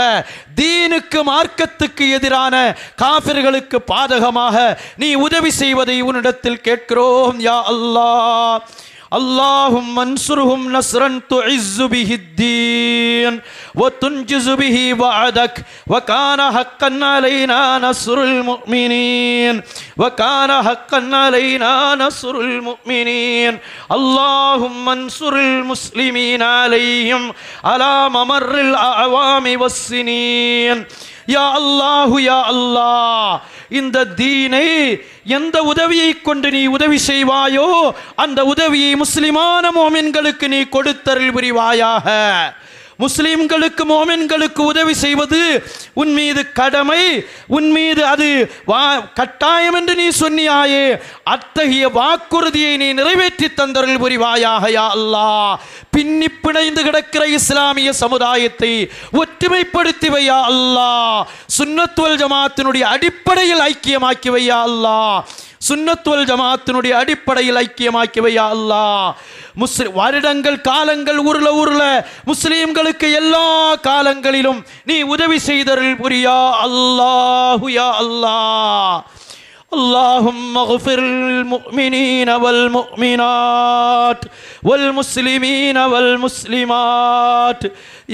Speaker 1: தீனுக்கு மார்க்கத்துக்கு எதிரான காஃபிர்களுக்கு பாதகமாக நீ உதவி செய்வதை உன்னிடத்தில் கேட்கிறோம் யா அல்லாஹ். اللهم انصرهم نصرا تعز به الدين وتنجز به وعدك وكان حقا علينا نصر المؤمنين وكان حقا علينا نصر المؤمنين اللهم انصر المسلمين عليهم على ممر الأعوام والسنين யா அல்லாஹு யா அல்லாஹ். இந்த தீனை எந்த உதவியை கொண்டு நீ உதவி செய்வாயோ அந்த உதவியை முஸ்லிமான மோமின்களுக்கு நீ கொடுத்தருள் புரிவாயாக. முஸ்லிம்களுக்கு மோமின்களுக்கு உதவி செய்வது உன் மீது கடமை, உன் மீது அது கட்டாயம் என்று நீ சொன்னியாயே, அத்தகைய வாக்குறுதியை நீ நிறைவேற்றி தந்தருள் புரிவாயாக யா அல்லாஹ். பின்னி பிணைந்து கிடக்கிற இஸ்லாமிய சமுதாயத்தை ஒற்றுமைப்படுத்தி வையா அல்லாஹ். சுன்னத் வல் ஜமாத்தினுடைய அடிப்படையில் ஐக்கியமாக்கி வையா அல்லாஹ். சுன்னத் வல் ஜமாத்தினுடைய அடிப்படையில் ஐக்கியமாக்கி வையா அல்லாஹ். வருடங்கள் காலங்கள் உருள முஸ்லிம்களுக்கு எல்லா காலங்களிலும் நீ உதவி செய்தருள் புரியா அல்லாஹு யா அல்லாஹ். اللهم اغفر للمؤمنين والمؤمنات والمسلمين والمسلمات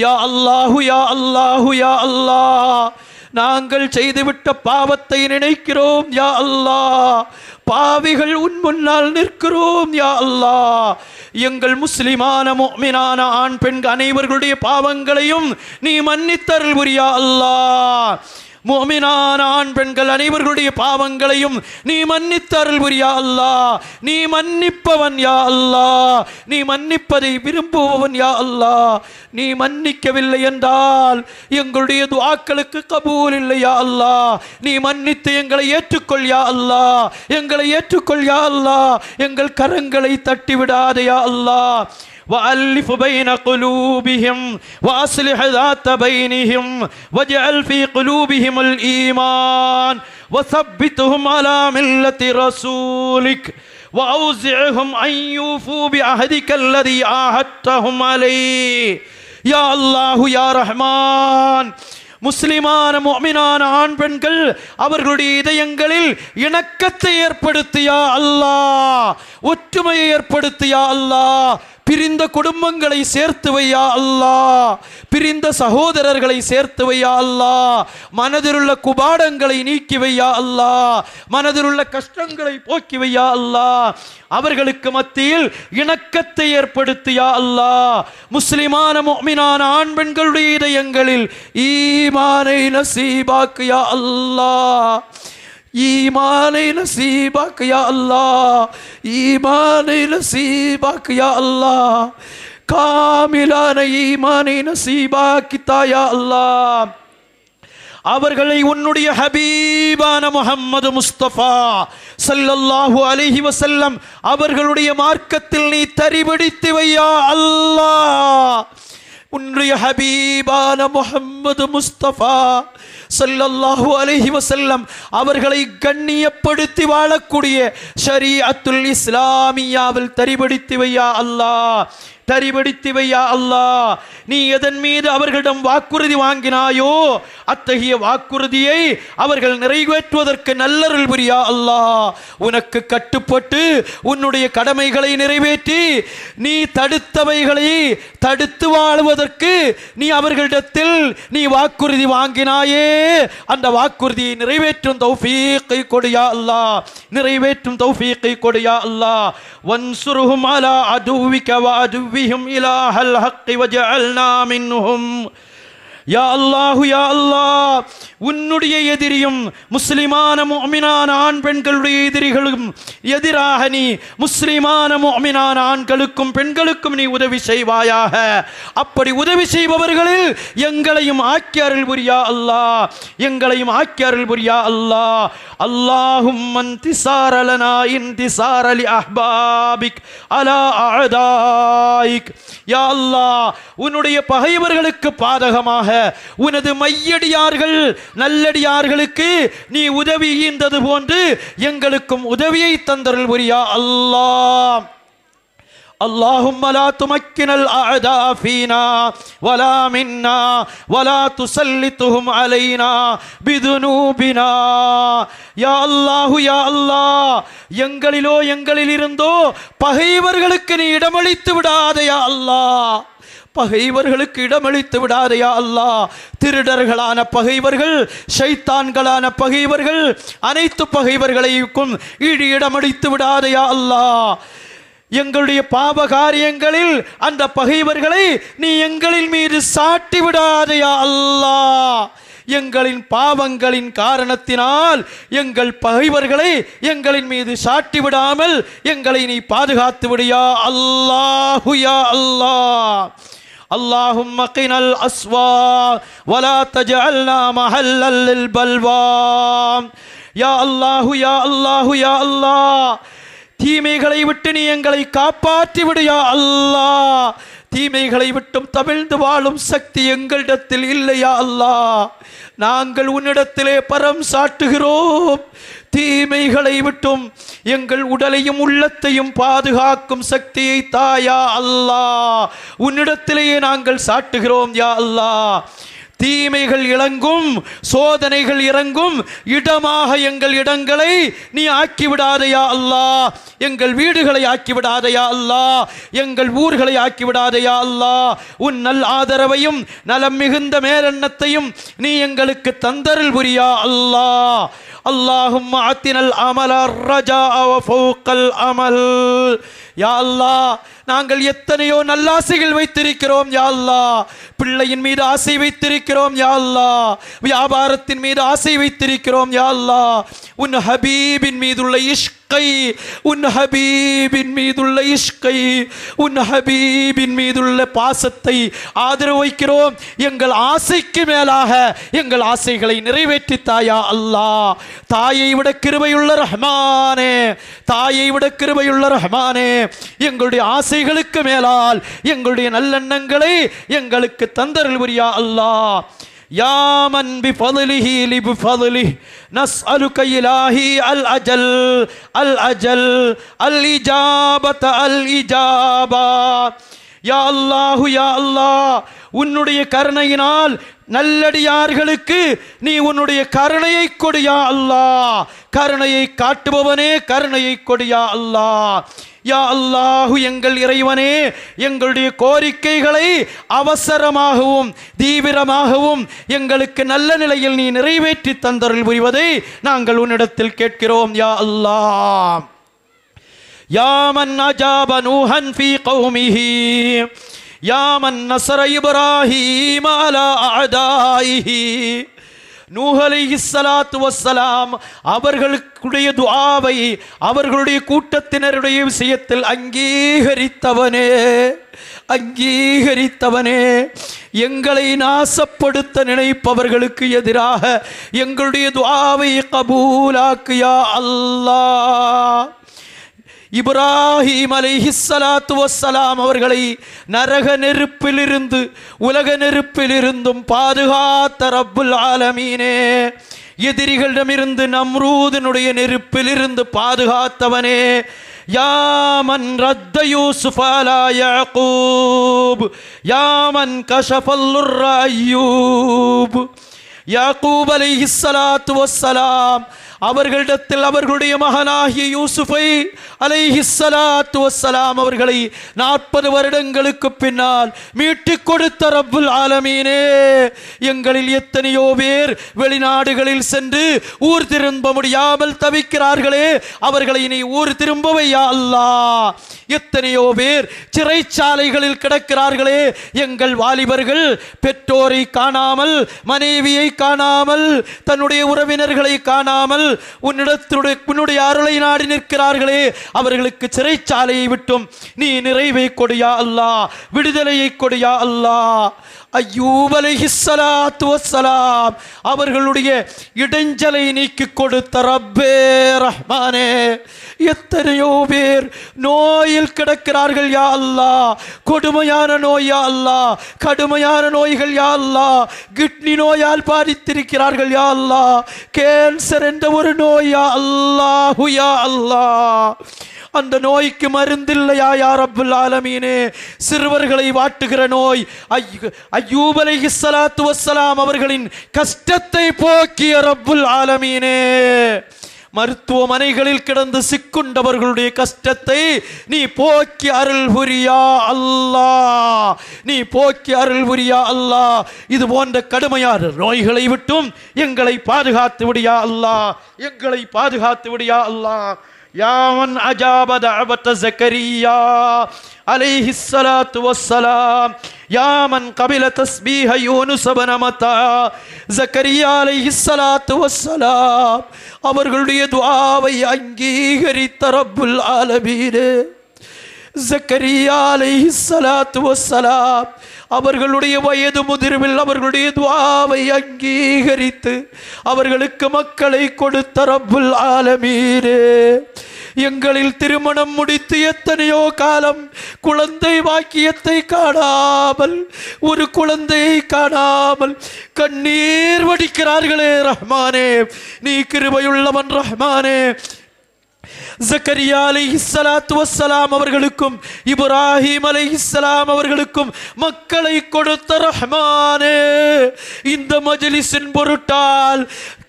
Speaker 1: يا الله يا الله يا الله. நாங்கள் செய்துவிட்ட பாவத்தை நினைக்கிறோம் யா அல்லாஹ். பாவிகள் உன் முன்னால் நிற்கிறோம் யா அல்லாஹ். எங்கள் முஸ்லிமான முஃமினான ஆண் பெண் அனைவர்களுடைய பாவங்களையும் நீ மன்னித்தருள் புரியா அல்லாஹ். முஃமினான ஆண் பெண்கள் அனைவர்களுடைய பாவங்களையும் நீ மன்னித்தருள் புரியா அல்லாஹ். நீ மன்னிப்பவன் யா அல்லாஹ். நீ மன்னிப்பதை விரும்புபவன் யா அல்லாஹ். நீ மன்னிக்கவில்லை என்றால் எங்களுடைய துஆக்களுக்கு கபூல் இல்லை யா அல்லாஹ். நீ மன்னித்து எங்களை ஏற்றுக்கொள் யா அல்லாஹ். எங்களை ஏற்றுக்கொள் யா அல்லாஹ். எங்கள் கரங்களை தட்டிவிடாதே யா அல்லாஹ். وألف بين قلوبهم وأصلح ذات بينهم واجعل في قلوبهم الإيمان وثبتهم على ملة رسولك وأوزعهم أن يوفوا بعهدك الذي عاهدتهم عليه يا الله يا رحمن. முஸ்லிமான முஃமினான ஆண் பெண்கள் அவர்களுடைய இதயங்களில் இணக்கத்தை ஏற்படுத்தியா அல்லாஹ். ஒற்றுமையை ஏற்படுத்தியா அல்லாஹ். பிரிந்த குடும்பங்களை சேர்த்து வையா அல்லாஹ். பிரிந்த சகோதரர்களை சேர்த்து வையா அல்லாஹ். மனதிலுள்ள குபாடங்களை நீக்கி வையா அல்லாஹ். மனதிலுள்ள கஷ்டங்களை போக்கி வையா அல்லாஹ். அவர்களுக்கு மத்தியில் இணக்கத்தை ஏற்படுத்தியா அல்லாஹ். முஸ்லிமான முஃமினான ஆண் பெண்களுடைய இதயங்களில் ஈமானை நசீபாக்கு யா அல்லாஹ். ஈமானை நசீபாக்கு யா அல்லாஹ். ஈமானை நசீபாக்கு யா அல்லாஹ். காமிலான ஈமானை நசீபாக்கி தாயா அல்லாஹ். அவர்களை உன்னுடைய ஹபீபான முஹம்மது முஸ்தபா ஸல்லல்லாஹு அலைஹி வஸல்லம் அவர்களுடைய மார்க்கத்தில் நீ தரிபிடித்து வையா அல்லாஹ். உன்னுடைய ஹபீபான முஹம்மது முஸ்தபா ஸல்லல்லாஹு அலைஹி வஸல்லம் அவர்களை கண்ணியப்படுத்தி வாழக்கூடிய ஷரீஅத்துல் இஸ்லாமியாவில் தரிபிடித்து வையா அல்லாஹ். தரிபடித்து வையா அல்லாஹ். நீ எதன் மீது அவர்களிடம் வாக்குறுதி வாங்கினாயோ அத்தகைய வாக்குறுதியை அவர்கள் நிறைவேற்றுவதற்கு நல்லருள் புரியா அல்லாஹ். உனக்கு கட்டுப்பட்டு உன்னுடைய கடமைகளை நிறைவேற்றி நீ தடுத்தவைகளை தடுத்து வாழ்வதற்கு நீ அவர்களிடத்தில் நீ வாக்குறுதி வாங்கினாயே அந்த வாக்குறுதியை நிறைவேற்றும் தௌஃபீக்கை கொடு யா அல்லாஹ். நிறைவேற்றும் தௌஃபீக்கை கொடு யா அல்லாஹ். வன்சுருஹும் அலா அதுவிக வ அதுவிஹும் இலாஹல் ஹக்கி வஜஅல்னா மின்ஹும் யா அல்லாஹு யா அல்லாஹ், உன்னுடைய எதிரியும் முஸ்லிமான முஃமினான ஆண் பெண்களுடைய எதிரிகளும் எதிராக நீ முஸ்லிமான முஃமினான ஆண்களுக்கும் பெண்களுக்கும் நீ உதவி செய்வாயாக. அப்படி உதவி செய்பவர்களில் எங்களையும் ஆக்கி அருள் புரியா அல்லாஹ், எங்களையும் ஆக்கி அருள் புரியா அல்லாஹ். அல்லாஹும்ம இன்திசார லனா இன்திசார லி அஹ்பாபிக் அலா அஅதாயிக். யா அல்லாஹ், உன்னுடைய பகைவர்களுக்கு பாதகமாக உனது மையடியார்கள் நல்லடியார்களுக்கு நீ உதவி ஈந்தது போன்று எங்களுக்கும் உதவியை தந்தருள் புரியா அல்லாஹ். اللهم لا تمكن الأعداء فينا ولا منا ولا تسلطهم علينا بذنوبنا. يا الله يا الله, எங்களிலோ எங்களிலிருந்தோ பகைவர்களுக்கு நீ இடமளித்து விடாதே யா அல்லாஹ், பகைவர்களுக்கு இடமளித்து விடாதே யா அல்லாஹ். திருடர்களான பகைவர்கள், ஷைத்தான்களான பகைவர்கள், அனைத்து பகைவர்களையும் இடமளித்து விடாதே யா அல்லாஹ். எங்களுடைய பாவ காரியங்களில் அந்த பகைவர்களை நீ எங்களின் மீது சாட்டி விடாதே யா அல்லாஹ். எங்களின் பாவங்களின் காரணத்தினால் எங்கள் பகைவர்களை எங்களின் மீது சாட்டி விடாமல் எங்களை நீ பாதுகாத்து விடியா அல்லாஹு யா அல்லாஹ். اللهم قنا الأسوأ ولا تجعلنا محلا للبلوى. يا الله يا الله يا الله, தீமைகளை விட்டு நீ எங்களை காப்பாற்றி விடு யா அல்லாஹ். தீமைகளை விட்டும் தவிழ்ந்து வாழும் சக்தி எங்களிடத்தில் இல்லையா அல்லாஹ். நாங்கள் உன்னிடத்திலே பரம் சாட்டுகிறோம். தீமைகளை விட்டும் எங்கள் உடலையும் உள்ளத்தையும் பாதுகாக்கும் சக்தியை தாயா அல்லாஹ். உன்னிடத்திலேயே நாங்கள் சாட்டுகிறோம் யா அல்லாஹ். தீமைகள் இறங்கும், சோதனைகள் இறங்கும் இடமாக எங்கள் இடங்களை நீ ஆக்கிவிடாதையா அல்லாஹ். எங்கள் வீடுகளை ஆக்கிவிடாதையா அல்லாஹ், எங்கள் ஊர்களை ஆக்கிவிடாதையா அல்லாஹ். உன் நல் ஆதரவையும் நலம் மிகுந்த மேலெண்ணத்தையும் நீ எங்களுக்கு தந்தருள் புரியா அல்லாஹ். اللهم اعطنا الامل الرجاء وفوق الامل. யா அல்லாஹ், நாங்கள் எத்தனையோ நல்லாசைகள் வைத்திருக்கிறோம் யா அல்லாஹ். பிள்ளையின் மீது ஆசை வைத்திருக்கிறோம் யா அல்லாஹ், வியாபாரத்தின் மீது ஆசை வைத்திருக்கிறோம் யா அல்லாஹ். உன் ஹபீபின் மீதுள்ள இஷ்கை, உன் ஹபீபின் மீதுள்ள இஷ்கை, உன் ஹபீபின் மீதுள்ள பாசத்தை ஆதரவு வைக்கிறோம். எங்கள் ஆசைக்கு மேலாக எங்கள் ஆசைகளை நிறைவேற்றி தாயா அல்லாஹ். தாயை விட கிருபையுள்ள ரஹ்மானே, தாயை விட கிருபையுள்ள ரஹ்மானே, எங்களுடைய ஆசைகளுக்கு மேலால் எங்களுடைய நல்லெண்ணங்களை எங்களுக்கு தந்தருள் புரியா அல்லாஹ். யா மன் பிஃபضலிஹி லிபிஃபضலிஹி நஸ்அலுக இலாஹி அல் அஜல் அல் அஜல் அல் இஜாபத அல் இஜாபா. யா அல்லாஹு யா அல்லாஹ், உன்னுடைய கருணையினால் நல்லடியார்களுக்கு நீ உன்னுடைய கருணையை கொடியா அல்லாஹ். கருணையை காட்டுபவனே கருணையை கொடியா அல்லாஹ். யா அல்லாஹு, எங்கள் இறைவனே, எங்களுடைய கோரிக்கைகளை அவசரமாகவும் தீவிரமாகவும் எங்களுக்கு நல்ல நிலையில் நீ நிறைவேற்றி தந்தருள் புரிவதை நாங்கள் உன்னிடத்தில் கேட்கிறோம் யா அல்லாஹ். யா மன் அஜாப நூஹன் ஃபீ கௌமிஹி, யா மன் நஸர இப்ராஹீம அலா அஅதாயிஹி. நூஹ் அலைஹிஸ்ஸலாத்து வஸ்ஸலாம் அவர்களுடைய துஆவை அவர்களுடைய கூட்டத்தினருடைய விஷயத்தில் அங்கீகரித்தவனே, அங்கீகரித்தவனே, எங்களை நாசப்படுத்த நினைப்பவர்களுக்கு எதிராக எங்களுடைய துஆவை கபூலாக்கு யா அல்லாஹ். இப்ராஹீம் அலைஹிஸ்ஸலாத்து வஸ்ஸலாம் அவர்களை நரக நெருப்பிலிருந்து உலக நெருப்பிலிருந்தும் பாதுகாத்த ரப்புல் ஆலமீனே, எதிரிகளிடமிருந்து நம்ரூதினுடைய நெருப்பிலிருந்து பாதுகாத்தவனே, யா மன் ரத்த யூசுஃப அலா யாக்கூப், யா மன் கஷஃபல் லுர்ர அய்யூப், யாக்கூப் அலைஹிஸ்ஸலாத்து வஸ்ஸலாம் அவர்களிடத்தில் அவர்களுடைய மகனாகிய யூசுஃபை அலைஹிஸ்ஸலாத்து வஸ்ஸலாம் அவர்களை 40 வருடங்களுக்கு பின்னால் மீட்டுக் கொடுத்த ரப்புல் ஆலமீனே, எங்களில் எத்தனையோ பேர் வெளிநாடுகளில் சென்று ஊர் திரும்ப முடியாமல் தவிக்கிறார்களே, அவர்களை நீ ஊர் திரும்பவை யா அல்லாஹ். எத்தனையோ பேர் சிறைச்சாலைகளில் கிடக்கிறார்களே, எங்கள் வாலிபர்கள் பெற்றோரை காணாமல், மனைவியை காணாமல், தன்னுடைய உறவினர்களை காணாமல் உன்னுடைய அருளை நாடி நிற்கிறார்களே, அவர்களுக்கு சிறைச்சாலையை விட்டும் நீ நிறைவை கொடியா அல்லாஹ், விடுதலையை கொடியா அல்லாஹ். அய்யூப் அலைஹிஸ்ஸலாத்து வஸ்ஸலாம் அவர்களுடைய இடைஞ்சலை நீக்கி கொடுத்த ரப்பே ரஹ்மானே, எத்தனையோ பேர் நோயில் கிடக்கிறார்கள் யா அல்லாஹ், கொடுமையான நோய் யா அல்லாஹ், கடுமையான நோய்கள் யா அல்லாஹ், கிட்னி நோயால் பாதித்திருக்கிறார்கள் யா அல்லாஹ், கேன்சர் என்ற ஒரு நோய் யா அல்லாஹ் யா அல்லாஹ். அந்த நோய்க்கு மருந்தில்லையா யா ரப்புல் ஆலமீனே. சிறுவர்களை வாட்டுகிற நோய், அய்யூப் அலைஹிஸ்ஸலாத்து வஸ்ஸலாம் அவர்களின் கஷ்டத்தை போக்கிய ரப்புல் ஆலமீனே. மருத்துவமனைகளில் கிடந்து சிக்குண்டவர்களுடைய கஷ்டத்தை நீ போக்கி அருள் புரியா அல்லாஹ், நீ போக்கி அருள் புரியா அல்லாஹ். இது போன்ற கடுமையான நோய்களை விட்டும் எங்களை பாதுகாத்து விடியா அல்லாஹ், எங்களை பாதுகாத்து விடியா அல்லாஹ். யா மன் அஜாப தஅவத ஜக்கரியா அலைஹிஸ்ஸலாத்து வஸ்ஸலாம், யா மன் கபில தஸ்பீஹ யூனுஸ் இப்ன மத்தா, ஜக்கரியா அலைஹிஸ்ஸலாத்து வஸ்ஸலாம் அவர்களுடைய துஆவை அங்கீகரித்த ரப்புல் ஆலமீனே. ஜக்கரியா அலைஹிஸ்ஸலாத்து வஸ்ஸலாம் அவர்களுடைய வயது முதிர்வில் அவர்களுடைய துஆவை அங்கீகரித்து அவர்களுக்கு மக்களை கொடுத்த ரப்புல் ஆலமீனே. எங்களில் திருமணம் முடித்து எத்தனையோ காலம் குழந்தை வாக்கியத்தை காணாமல், ஒரு குழந்தையை காணாமல் கண்ணீர் வடிக்கிறார்களே ரஹ்மானே, நீ கிருபையுள்ளவன் ரஹ்மானே. ஜக்கரியா அலைஹிஸ்ஸலாத்து வஸ்ஸலாம் அவர்களுக்கும் இப்ராஹிம் அலைஹிஸ்ஸலாம் அவர்களுக்கும் மக்களை கொடுத்த ரஹ்மானே, இந்த மஜ்லிஸின் பொருட்டால்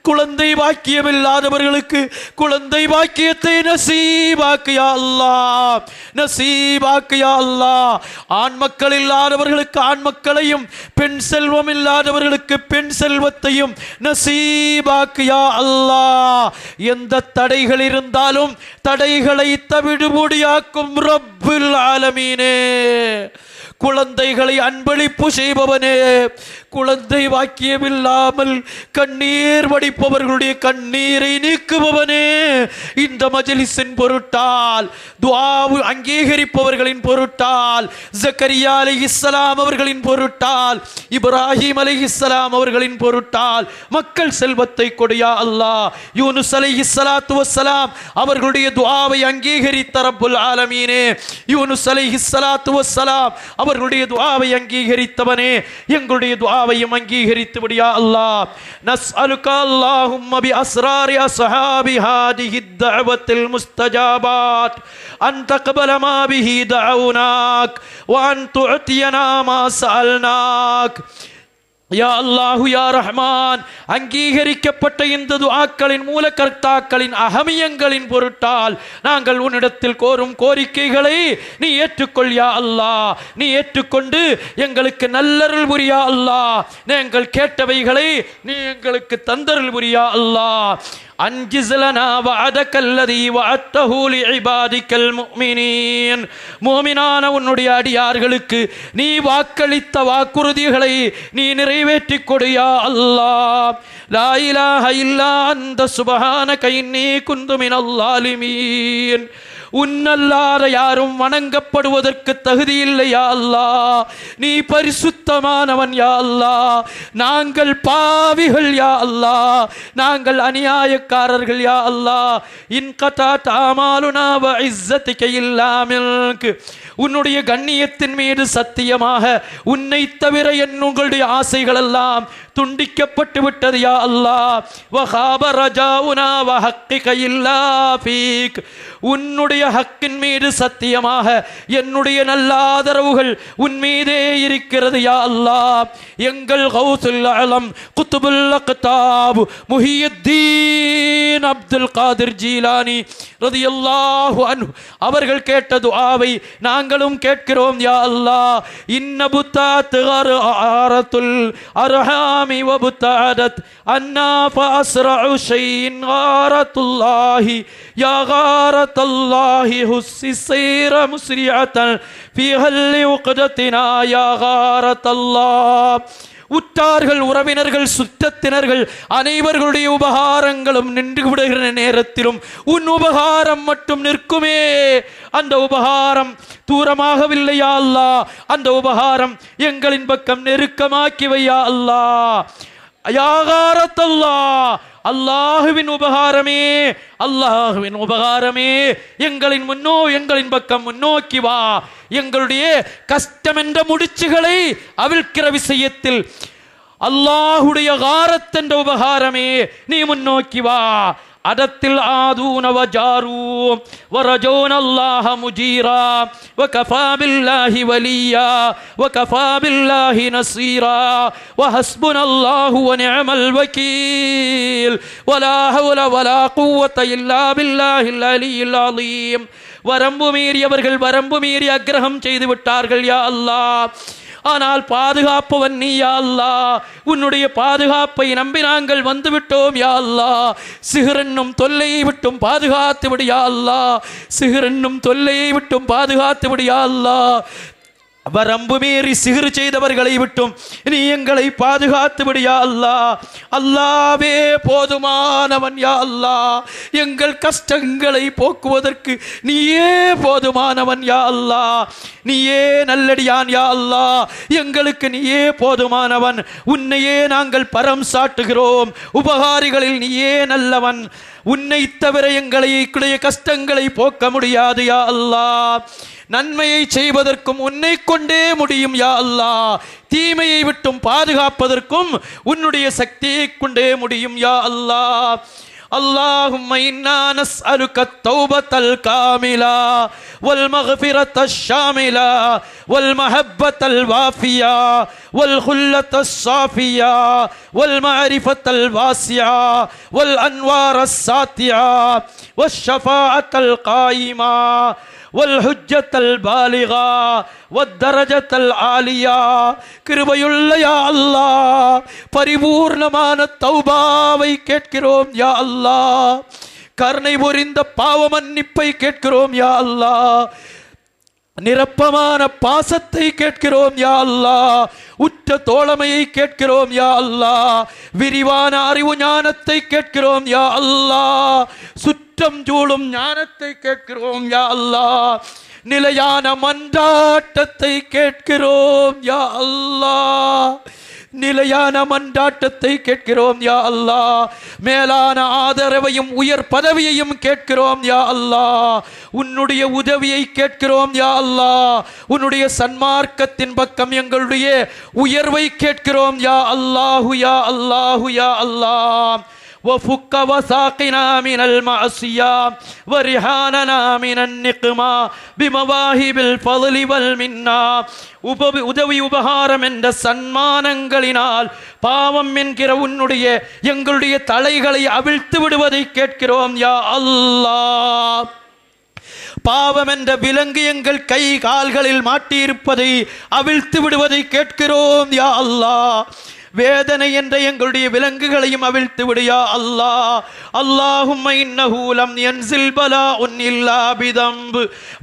Speaker 1: குழந்தை பாக்கியம் இல்லாதவர்களுக்கு குழந்தை பாக்கியத்தை நசீபாக்கு யா அல்லாஹ், நசீபாக்கு யா அல்லாஹ். ஆண் மக்கள் இல்லாதவர்களுக்கு ஆண் மக்களையும், பெண் செல்வம் இல்லாதவர்களுக்கு பெண் செல்வத்தையும் நசீபாக்கு யா அல்லாஹ். எந்த தடைகள் இருந்தாலும் தடைகளை தவிடுபொடியாக்கும் ரப்புல் ஆலமீனே. குழந்தைகளை அன்பளிப்பு செய்பவனே, குழந்தை வாக்கியமில்லாமல் கண்ணீர் வடிப்பவர்களுடைய கண்ணீரை நீக்குபவனே, இந்த மஜ்லிஸின் பொருட்டால், துஆவை அங்கீகரிப்பவர்களின் பொருட்டால், ஜக்கரியா அலைஹிஸ்ஸலாம் அவர்களின் பொருட்டால், இப்ராஹிம் அலைஹிஸ்ஸலாம் அவர்களின் பொருட்டால் மக்கள் செல்வத்தை கொடியா அல்லாஹ். யூனுஸ் அலைஹிஸ்ஸலாத்து வஸ்ஸலாம் அவர்களுடைய துஆவை அங்கீகரித்த ரப்புல் ஆலமீனே, யூனுஸ் அலைஹிஸ்ஸலாத்து வஸ்ஸலாம் அவர்களுடைய துஆவை அங்கீகரித்தவனே, எங்களுடைய துஆவையும் அங்கீகரித்து விடியா அல்லாஹ். நஸ்அலுக அல்லாஹும்ம பி அஸ்ராரி அஸ்ஹாபி ஹாதிஹி தஅவத்தில் முஸ்தஜாபாத் அன் தக்பல மா பிஹி தஅவுனாக் வ அன் துஅதியனா மா சஅல்னாக். யா அல்லாஹு யா ரஹ்மான், அங்கீகரிக்கப்பட்ட இந்த துஆக்களின் மூலகர்த்தாக்களின் அகமியங்களின் பொருட்டால் நாங்கள் உன்னிடத்தில் கோரும் கோரிக்கைகளை நீ ஏற்றுக்கொள் யா அல்லாஹ். நீ ஏற்றுக்கொண்டு எங்களுக்கு நல்லருள் புரியா அல்லாஹ். நாங்கள் கேட்டவைகளை நீ எங்களுக்கு தந்தருள் புரியா அல்லாஹ். அன்ஜிஸ் லனா வஅதக அல்லதி வஅத்தஹு லிஇபாதிக்கல் முஃமினீன், முஃமினான உன்னுடைய அடியார்களுக்கு நீ வாக்களித்த வாக்குறுதிகளை நீ நிறைவேற்றிக் கொடு யா அல்லாஹ். லா இலாஹ இல்லா அன்த சுப்ஹானக இன்னீ குன்து மினல் ஸாலிமீன். உன்னல்லாத யாரும் வணங்கப்படுவதற்கு தகுதியில்லை யா அல்லாஹ். நீ பரிசுத்தமானவன் யா அல்லாஹ். நாங்கள் பாவிகள் யா அல்லாஹ், நாங்கள் அநியாயக்காரர்கள் யா அல்லாஹ். இன்கதாத் ஆமாலுனா வ இஸ்ஸதிக இல்லா மின்க். உன்னுடைய கண்ணியத்தின் மீது சத்தியமாக உன்னை தவிர என்னுடைய ஆசைகள் எல்லாம் துண்டிக்கப்பட்டு விட்டது யா அல்லாஹ். வஹாப ரஜாவுனா வஹக்கிக இல்லா ஃபீக். உன்னுடைய ஹக்கின் மீது சத்தியமாக என்னுடைய நல்ல ஆதரவுகள் உன் மீதே இருக்கிறது யா அல்லாஹ். எங்கள் கௌசுல் அலம் குத்துபுல் அக்தாப் முஹியுத்தீன் அப்துல் காதிர் ஜீலானி ரலியல்லாஹு அன்ஹு அவர்கள் கேட்ட துஆவை நாங்களும் கேட்கிறோம் யா அல்லாஹ். இன்ன புத்தாத் ஆரத்துல் அர்ஹாமி வபுத்தாதத் அன்னா ஃபஅஸ்ரஉ ஷைஇன் ஆரத்துல்லாஹி யா ஆரத்துல்லாஹி ஹுஸ்ஸி ஸைர முஸ்ரிஅத்தன் ஃபீ ஹல்லி உக்தத்தினா யா ஆரத்துல்லாஹ். உற்றார்கள், உறவினர்கள், சுற்றத்தினர்கள் அனைவர்களுடைய உபகாரங்களும் நின்று விடுகிற நேரத்திலும் உன் உபகாரம் மட்டும் நிற்குமே. அந்த உபகாரம் தூரமாகவில்லையா அல்லாஹ். அந்த உபகாரம் எங்களின் பக்கம் நெருக்கமாக்கி வையா அல்லாஹ். யாகாரத்தல்லாஹ், அல்லாஹுவின் உபகாரமே, அல்லாஹுவின் உபகாரமே எங்களின் பக்கம் முன்னோக்கி வா. எங்களுடைய கஷ்டம் என்ற முடிச்சுகளை அவிழ்க்கிற விஷயத்தில் அல்லாஹுடைய காரத் என்ற உபகாரமே நீ முன்னோக்கி வா. அதத்தில் ஆதூன வஜாரூ வரஜோன் அல்லாஹ முஜீரா வகஃபா பில்லாஹி வலியா வகஃபா பில்லாஹி நஸீரா வஹஸ்புனல்லாஹு வநிஅமல் வகீல் வலா ஹவ்ல வலா குவத இல்லா பில்லாஹில் அலியில் அலீம். வரம்பு மீறியவர்கள் வரம்பு மீறி அக்கிரகம் செய்து விட்டார்கள் யா அல்லாஹ். ஆனால் பாதுகாப்பவன் நீ யா அல்லாஹ். உன்னுடைய பாதுகாப்பை நம்பி நாங்கள் வந்துவிட்டோம் யா அல்லாஹ். சிஹ்ரென்னும் தொல்லையை விட்டும் பாதுகாத்து விடு யா அல்லாஹ். சிஹ்ரென்னும் தொல்லையை விட்டும் பாதுகாத்து விடு யா அல்லாஹ். வரம்பு மீறி சிகிர் செய்தவர்களை விட்டும் நீ எங்களை பாதுகாத்து விடு யா அல்லாஹ். அல்லாவே போதுமானவன் யா அல்லாஹ். எங்கள் கஷ்டங்களை போக்குவதற்கு நீயே போதுமானவன் யா அல்லாஹ். நீயே நல்லடியான் யா அல்லாஹ். எங்களுக்கு நீயே போதுமானவன். உன்னையே நாங்கள் பரம் சாட்டுகிறோம். உபகாரிகளில் நீயே நல்லவன். உன்னை தவிர எங்களுடைய கஷ்டங்களை போக்க முடியாது யா அல்லாஹ். நன்மையை செய்வதற்கும் உன்னை கொண்டே முடியும் யா அல்லாஹ். தீமையை விட்டும் பாதுகாப்பதற்கும் உன்னுடைய சக்தியை கொண்டே முடியும் யா அல்லாஹ். اللهم إنا نسألك التوبة الكاملة والمغفرة الشاملة والمحبة الوافية والخلة الصافية والمعرفة الواسعة والأنوار الساطعة والشفاعة القائمة والحجة البالغة والدرجة العالية. கிருபையுள்ள யா அல்லாஹ், பரிபூர்ணமான தௌபாவை கேட்கிறோம் யா அல்லாஹ். கருணை பொரிந்த பாவ மன்னிப்பை கேட்கிறோம் யா அல்லாஹ். நிரப்பமான பாசத்தை கேட்கிறோம் யா அல்லாஹ். உற்ற தோழமையை கேட்கிறோம் யா அல்லாஹ். விரிவான அறிவு ஞானத்தை கேட்கிறோம் யா அல்லாஹ். சுற்றம் சூழும் ஞானத்தை கேட்கிறோம் யா அல்லாஹ். நிலையான மன்றாட்டத்தை கேட்கிறோம் யா அல்லாஹ். நிலையான மன்றாட்டத்தை கேட்கிறோம் யா அல்லாஹ். மேலான ஆதரவையும் உயர் பதவியையும் கேட்கிறோம் யா அல்லாஹ். உன்னுடைய உதவியை கேட்கிறோம் யா அல்லாஹ். உன்னுடைய சன்மார்க்கத்தின் பக்கம் எங்களுடைய உயர்வை கேட்கிறோம் யா அல்லாஹு யா அல்லாஹு யா அல்லாஹ். وفك وثاقنا من المعصية ورهاننا من النقمة بمواهب الفضل والمنة. உதவி உபகாரம் என்ற சன்மானங்களினால் பாவம் என்கிற உன்னுடைய எங்களுடைய தலைகளை அவிழ்த்து விடுவதை கேட்கிறோம் யா அல்லாஹ். பாவம் என்ற விலங்கு எங்கள் கை கால்களில் மாட்டியிருப்பதை அவிழ்த்து விடுவதை கேட்கிறோம் யா அல்லாஹ். வேதனை என்ற எங்களுடைய விலங்குகளையும் அவிழ்த்து விடு யா அல்லாஹ். அல்லாஹும்ம இன்னஹு லம் யன்ஸில் பலாஉன் இல்லா பிதம்ப்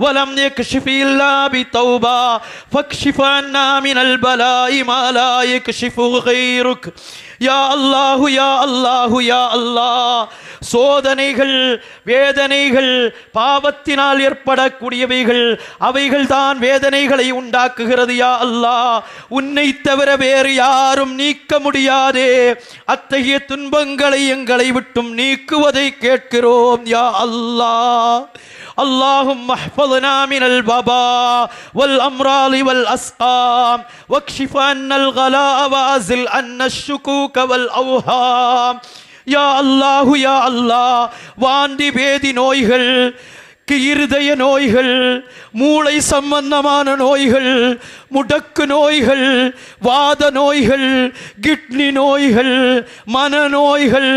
Speaker 1: வலம் யக்ஷிஃப் இல்லா பிதௌபா ஃபக்ஷிஃப் அன்னா மினல் பலாஇ மா லா யக்ஷிஃபு கைருக். யா அல்லாஹு யா அல்லாஹு யா அல்லாஹ். சோதனைகள் வேதனைகள் பாவத்தினால் ஏற்படக்கூடியவைகள், அவைகள் தான் வேதனைகளை உண்டாக்குகிறது யா அல்லாஹ். உன்னை தவிர வேறு யாரும் நீக்க முடியாதே. அத்தகைய துன்பங்களை எங்களை விட்டும் நீக்குவதை கேட்கிறோம் யா அல்லாஹ். اللهم احفظنا من الوباء والأمراض والأسقام واكشف عنا الغلاء وأزل عنا الشكوك والأوهام. யா அல்லாஹு யா அல்லாஹ், வாந்தி பேதி நோய்கள், இருதய நோய்கள், மூளை சம்பந்தமான நோய்கள், முடக்கு நோய்கள், வாத நோய்கள், கிட்னி நோய்கள், மனநோய்கள்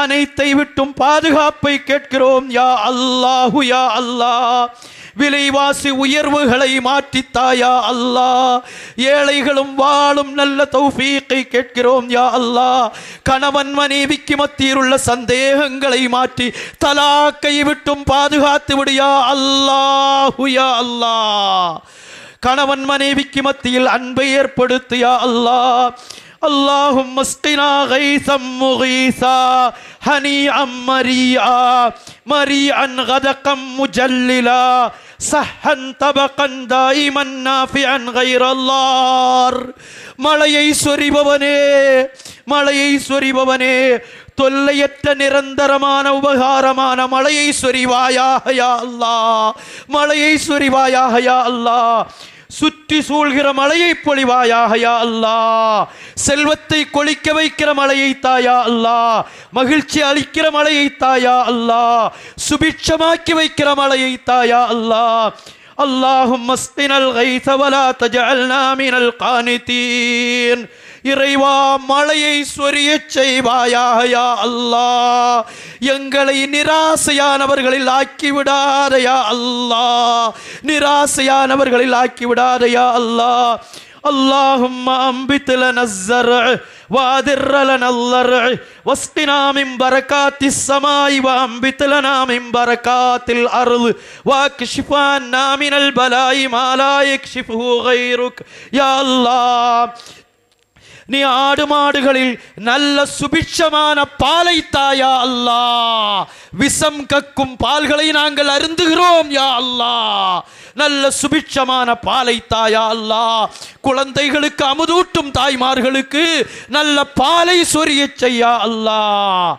Speaker 1: அனைத்தை விட்டும் பாதுகாப்பை கேட்கிறோம் யா அல்லாஹு யா அல்லாஹ். விலைவாசி உயர்வுகளை மாற்றித்தாயா அல்லாஹ். ஏழைகளும் வாழும் நல்ல தௌஃபீக்கை கேட்கிறோம் யா அல்லாஹ். கணவன் மனைவிக்கு மத்தியில் உள்ள சந்தேகங்களை மாற்றி தலாக்கை விட்டும் பாதுகாத்து விடு யா அல்லாஹு யா அல்லாஹ். கணவன் மனைவிக்கு மத்தியில் அன்பை ஏற்படுத்து யா அல்லாஹ். اللهم اسقنا غيثا مغيثا هنيئا مريئا مريئا غدقا مجللا صحا طبقا دائما نافعا غير الله. மழையை சொரிபவனே, மழையை சொரிபவனே, தொல்லையற்ற நிரந்தரமான உபகாரமான மழையை சொரிவாயாக யா அல்லாஹ். மழையை சொரிவாயாக யா அல்லாஹ். சுற்றி சூழ்கிற மழையை பொழிவாயாக யா அல்லாஹ். செல்வத்தை கொளிக்க வைக்கிற மழையை தாயா அல்லாஹ். மகிழ்ச்சி அளிக்கிற மழையை தாயா அல்லாஹ். சுபிட்சமாக்கி வைக்கிற மழையை தாயா அல்லாஹ். அல்லாஹும்ம ஸ்கினல் கைஸ வலா தஜஅல்னா மினல் கானிதீன். இறைவா, மழையை சொரியச் செய்வாயாக யா அல்லாஹ். எங்களை நிராசையானவர்களில் ஆக்கிவிடாதயா அல்லாஹ். நிராசையானவர்களில் ஆக்கிவிடாதயா அல்லாஹ். اللهم أنبت لنا الزرع وأدر لنا الضرع واسقنا من بركات السماء وأنبت لنا من بركات الأرض واكشف عنا من البلاء ما لا يكشفه غيرك يا الله. நீ ஆடு மாடுகளில் நல்ல சுபிட்சமான பாலை தாயா அல்லாஹ். விஷம் கக்கும் பால்களை நாங்கள் அருந்துகிறோம் யா அல்லாஹ். நல்ல சுபிட்சமான பாலை தாயா அல்லாஹ். குழந்தைகளுக்கு அமுதூட்டும் தாய்மார்களுக்கு நல்ல பாலை சொரியச் செய்யா அல்லாஹ்.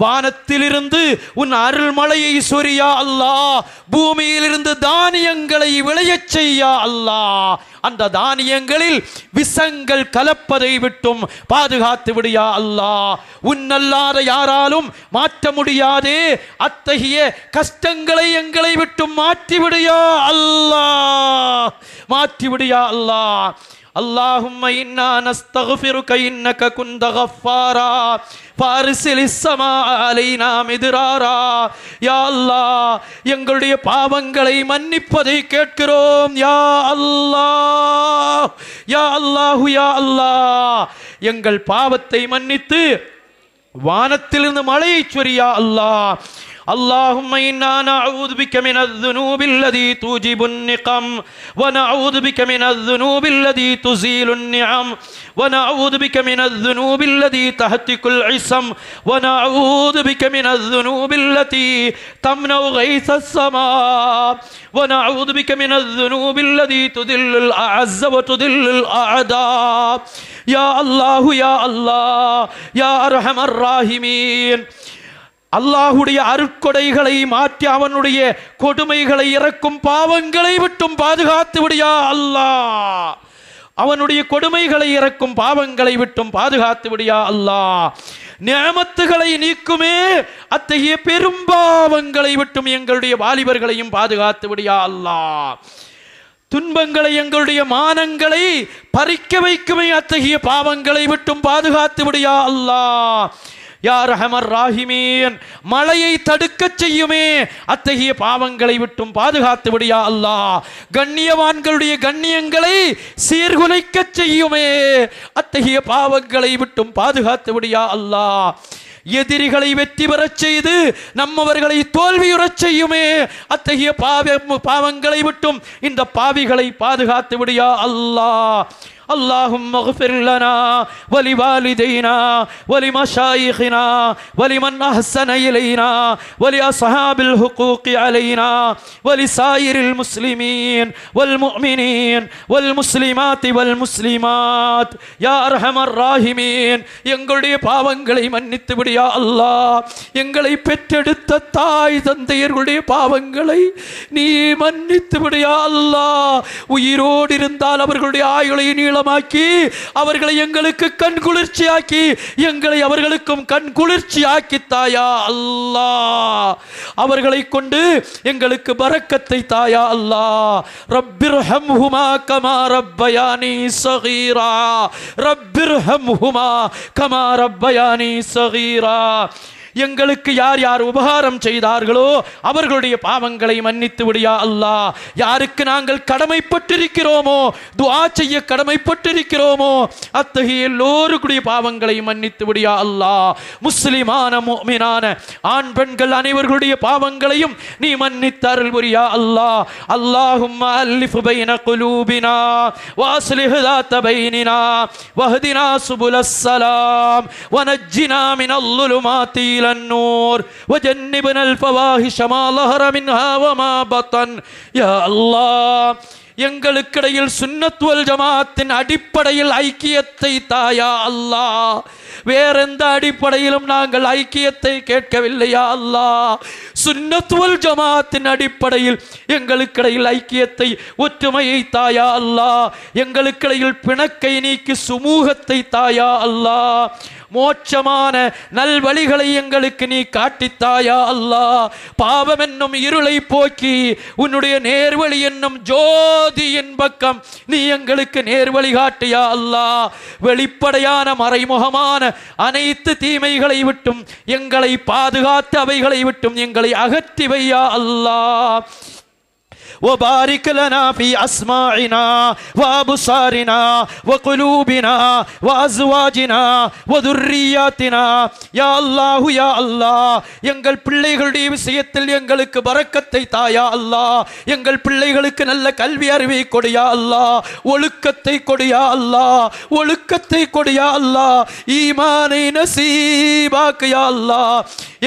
Speaker 1: வானத்திலிருந்து உன் அருள்மழையை சொரியா அல்லாஹ். பூமியிலிருந்து தானியங்களை விளையச் செய்யா அல்லாஹ். அந்த தானியங்களில் விஷங்கள் கலப்பதை விட்டும் பாதுகாத்து விடியா அல்லாஹ். உன்னல்லாத யாராலும் மாற்ற முடியாதே அத்தகைய கஷ்டங்களை எங்களை விட்டும் மாற்றிவிடியா அல்லாஹ். மாற்றிவிடியா அல்லாஹ். اللهم إنا نستغفرك إنك كنت غفارا فارسل السماء علينا مدرارا. யா அல்லாஹ், எங்களுடைய பாவங்களை மன்னிப்பதை கேட்கிறோம் யா அல்லாஹ். யா அல்லாஹு யா அல்லாஹ், எங்கள் பாவத்தை மன்னித்து வானத்திலிருந்து மழையை சொரியா அல்லாஹ். اللهم إنا نعوذ بك من الذنوب الذي توجب النقم ونعوذ بك من الذنوب الذي تزيل النعم ونعوذ بك من الذنوب التي تهتك العصم ونعوذ بك من الذنوب التي تمنع غيث السماء ونعوذ بك من الذنوب التي تذل الأعز وتذل الأعداء. يا الله يا الله يا أرحم الراحمين. அல்லாஹுடைய அருட்கொடைகளை மாற்றி அவனுடைய கொடுமைகளை இறக்கும் பாவங்களை விட்டும் பாதுகாத்து விடியா அல்லாஹ். அவனுடைய கொடுமைகளை இறக்கும் பாவங்களை விட்டும் பாதுகாத்து விடியா அல்லாஹ். நியமத்துகளை நீக்குமே அத்தகைய பெரும்பாவங்களை விட்டும் எங்களுடைய வாலிபர்களையும் பாதுகாத்து விடியா அல்லாஹ். துன்பங்களை எங்களுடைய மானங்களை பறிக்க வைக்குமே அத்தகைய பாவங்களை விட்டும் பாதுகாத்து விடியா அல்லாஹ். யா ரஹமர் ராஹிமீன், மழையை தடுக்க செய்யுமே அத்தகைய பாவங்களை விட்டும் பாதுகாத்து விடியா அல்லாஹ். கண்ணியவான்களுடைய கண்ணியங்களை சீர்குலைக்க செய்யுமே அத்தகைய பாவங்களை விட்டும் பாதுகாத்து விடியா அல்லாஹ். எதிரிகளை வெற்றி பெறச் செய்து நம்மவர்களை தோல்வியுறச் செய்யுமே அத்தகைய பாவங்களை விட்டும் இந்த பாவிகளை பாதுகாத்து விடியா அல்லாஹ். اللهم اغفر لنا ولوالدينا ولمشايخنا ولمن أحسن إلينا ولأصحاب الحقوق علينا ولسائر المسلمين والمؤمنين والمسلمات والمسلمات يا أرحم الراحمين எங்களுடைய பாவங்களை மன்னித்து விடு யா அல்லாஹ். எங்களை பெற்றெடுத்த தாய் தந்தையர்களுடைய பாவங்களை நீ மன்னித்து விடு யா அல்லாஹ். உயிரோடு இருந்தால் அவர்களுடைய ஆயுளை நீளமாக்கி அவர்களை எங்களுக்கு கண் குளிர்ச்சியாக்கி எங்களை அவர்களுக்கும் கண் குளிர்ச்சியாக்கி தாயா அல்லாஹ். அவர்களை கொண்டு எங்களுக்கு பரக்கத்தை தாயா அல்லாஹ். ரப்பிர்ஹம்ஹுமா கமா ரப்பயானி ஸகீரா ரப்பிர்ஹம்ஹுமா கமா ரப்பயானி ஸகீரா. எங்களுக்கு யார் யார் உபகாரம் செய்தார்களோ அவர்களுடைய பாவங்களை மன்னித்து விடியா அல்லாஹ். யாருக்கு நாங்கள் கடமைப்பட்டிருக்கிறோமோ, துஆ செய்ய கடமைப்பட்டிருக்கிறோமோ அத்தகைய எல்லோருடைய பாவங்களை மன்னித்து விடியா அல்லாஹ். முஸ்லிமான முஃமினான ஆண் பெண்கள் அனைவர்களுடைய பாவங்களையும் நீ மன்னித்து அருள் புரியா அல்லாஹ். அல்லாஹும்ம அல்லிஃப் பைன குலூபினா வாஸ்லிஹ் ذات பைனினா வஹ்தினா சுபுலஸ் ஸலாம் வனஜ்ஜினா மினல் ظுலுமாத்தி النور وجنبنا الفواحش ما ظهر منها وما بطن يا الله. எங்களுக்கிடையில் சுன்னத் வல் ஜமாத்தின் அடிப்படையில் ஐக்கியத்தை தாயா அல்லாஹ். வேறெந்த அடிப்படையிலும் நாங்கள் ஐக்கியத்தை கேட்கவில்லையா அல்லாஹ். சுன்னத் வல் ஜமாத்தின் அடிப்படையில் எங்களுக்கிடையில் ஐக்கியத்தை ஒற்றுமையை தாயா அல்லாஹ். எங்களுக்கிடையில் பிணக்கை நீக்கி சுமூகத்தை தாயா அல்லாஹ். மோட்சமான நல்வழிகளை எங்களுக்கு நீ காட்டித்தாயா அல்லாஹ். பாவம் என்னும் இருளை போக்கி உன்னுடைய நேர்வழி என்னும் ஜோதியின் பக்கம் நீ எங்களுக்கு நேர்வழி காட்டியா அல்லாஹ். வெளிப்படையான மறைமுகமான அனைத்து தீமைகளை விட்டும் எங்களை பாதுகாத்து அவைகளை விட்டும் எங்களை அகற்றி வையா அல்லாஹ். وبارك لنا في أسماعنا وأبصارنا وقلوبنا وأزواجنا وذرياتنا يا الله يا الله. எங்கள் பிள்ளைகளுடைய விஷயத்தில் எங்களுக்கு பரக்கத்தை தாயா அல்லாஹ். எங்கள் பிள்ளைகளுக்கு நல்ல கல்வி அறிவை கொடியா அல்லாஹ். ஒழுக்கத்தை கொடியா அல்லாஹ். ஒழுக்கத்தை கொடியா அல்லாஹ். ஈமானை நசீபாக்கு யா அல்லாஹ்.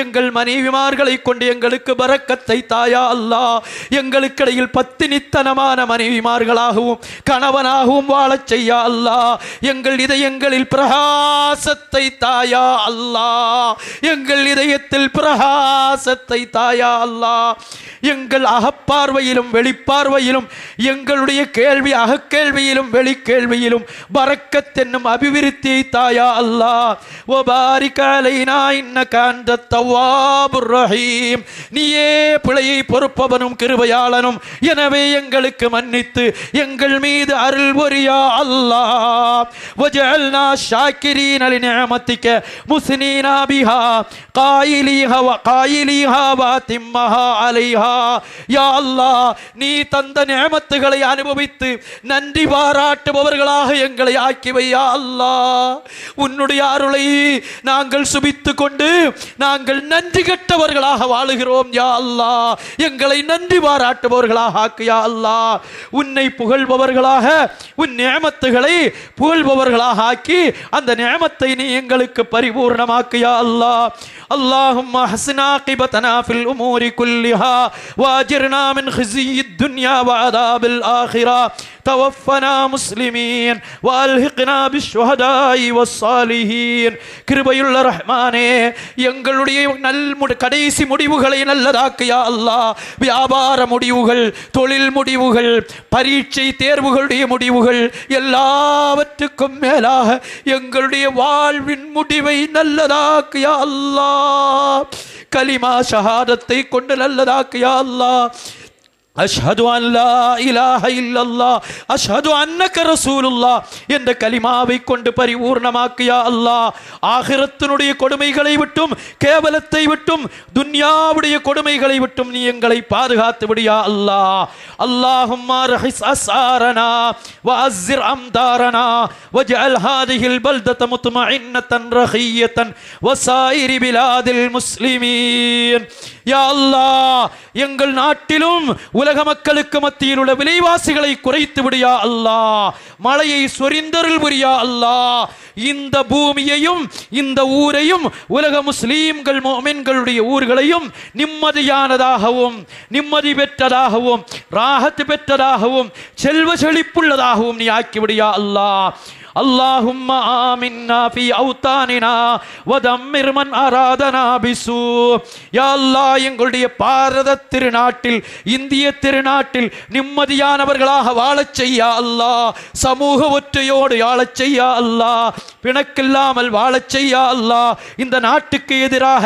Speaker 1: எங்கள் மனைவிமார்களை கொண்டு எங்களுக்கு பரக்கத்தை தாயா அல்லாஹ். எங்களுக்கு பத்தினித்தனமான மனைவிமார்களாகவும் கணவனாகவும் வாழச் செய்யா அல்லாஹ். எங்கள் இதயங்களில் பிரகாசத்தை தாயா அல்லாஹ். எங்கள் இதயத்தில் பிரகாசத்தை தாயா அல்லாஹ். எங்கள் அகப்பார்வையிலும் வெளிப்பார்வையிலும் எங்களுடைய கேள்வி அகக்கேள்வியிலும் வெளிக்கேள்வியிலும் பரக்கத் என்னும் அபிவிருத்தியை தாயா அல்லாஹ். வபாரிக் அலைனா இன்னக அன்தத் தவ்வாபுர் ரஹீம். நீயே பிழையை பொறுப்பவனும் கிருபையாளனும். எனவே எங்களுக்கு மன்னித்து எங்கள் மீது அருள் புரியா அல்லாஹ். வஜஅல்னா ஷாக்கிரீன லிநிஅமதிக முஸ்னீனா பிஹா காயிலிஹா வஅத்திம்மஹா அலைஹா. யா அல்லாஹ், நீ தந்த நிஅமத்துகளை அனுபவித்து நன்றி பாராட்டுபவர்களாக எங்களை ஆக்கி வையா அல்லாஹ். உன்னுடைய அருளை நாங்கள் சுபித்துக் கொண்டு நாங்கள் நன்றி கெட்டவர்களாக வாழுகிறோம் யா அல்லாஹ். எங்களை நன்றி பாராட்டுபவர்களாக ஆக்கியா அல்லாஹ். உன்னை புகழ்பவர்களாக உன் நிஅமத்துகளை புகழ்பவர்களாக ஆக்கி அந்த நிஅமத்தை நீ எங்களுக்கு பரிபூர்ணமாக்கியா அல்லாஹ். اللهم احسن عاقبتنا في الأمور كلها واجرنا من خزي الدنيا وعذاب الآخرة. توفنا مسلمين والحقنا بالشهداء والصالحين. கிருபையுள்ள ரஹ்மானே, எங்களுடைய கடைசி முடிவுகளை நல்லதாக்கியா அல்லாஹ். வியாபார முடிவுகள், தொழில் முடிவுகள், பரீட்சை தேர்வுகளுடைய முடிவுகள், எல்லாவற்றுக்கும் மேலாக எங்களுடைய வாழ்வின் முடிவை நல்லதாக்கியா அல்லாஹ். கலிமா ஷஹாதத்தை கொண்டு நல்லதாக்கியா அல்லாஹ். அஷ்ஹது அன் லா இலாஹ இல்லல்லாஹ் அஷ்ஹது அன்னக ரசூலுல்லாஹ் என்ற கலிமாவை கொண்டு பரிபூர்ணமாக்கியா அல்லாஹ். ஆகிரத்தினுடைய கொடுமைகளை விட்டும் கேவலத்தை விட்டும் துன்யாவுடைய கொடுமைகளை விட்டும் நீ எங்களை பாதுகாத்து விடியா அல்லாஹ். அல்லாஹும்ம ரஹிஸ் அஸ்ஆரனா வஅஸ்ஸிர் அம்தாரனா வஜஅல் ஹாதிஹில் பல்தத முத்மஇன்னதன் ரஹியதன் வஸாயிரி பிலாதில் முஸ்லிமீன். யா அல்லாஹ், எங்கள் நாட்டிலும் உலக மக்களுக்கு மத்தியில் உள்ள விலைவாசிகளை குறைத்து விடியா அல்லாஹ், மழையை சொரிந்தருள் புரியா அல்லாஹ். இந்த பூமியையும் இந்த ஊரையும் உலக முஸ்லீம்கள் முஃமின்களுடைய ஊர்களையும் நிம்மதியானதாகவும் நிம்மதி பெற்றதாகவும் ராஹத் பெற்றதாகவும் செல்வ செழிப்புள்ளதாகவும் நீ ஆக்கிவிடியா அல்லாஹ். اللهم آمنا في أوطاننا ودمر من أرادنا بسوء. யா அல்லாஹ், எங்களுடைய பாரத திருநாட்டில் இந்திய திருநாட்டில் நிம்மதியானவர்களாக வாழச் செய்யா அல்லாஹ், சமூக ஒற்றையோடு வாழச் செய்யா அல்லாஹ், பிணக்கில்லாமல் வாழச் செய்யா அல்லாஹ். இந்த நாட்டுக்கு எதிராக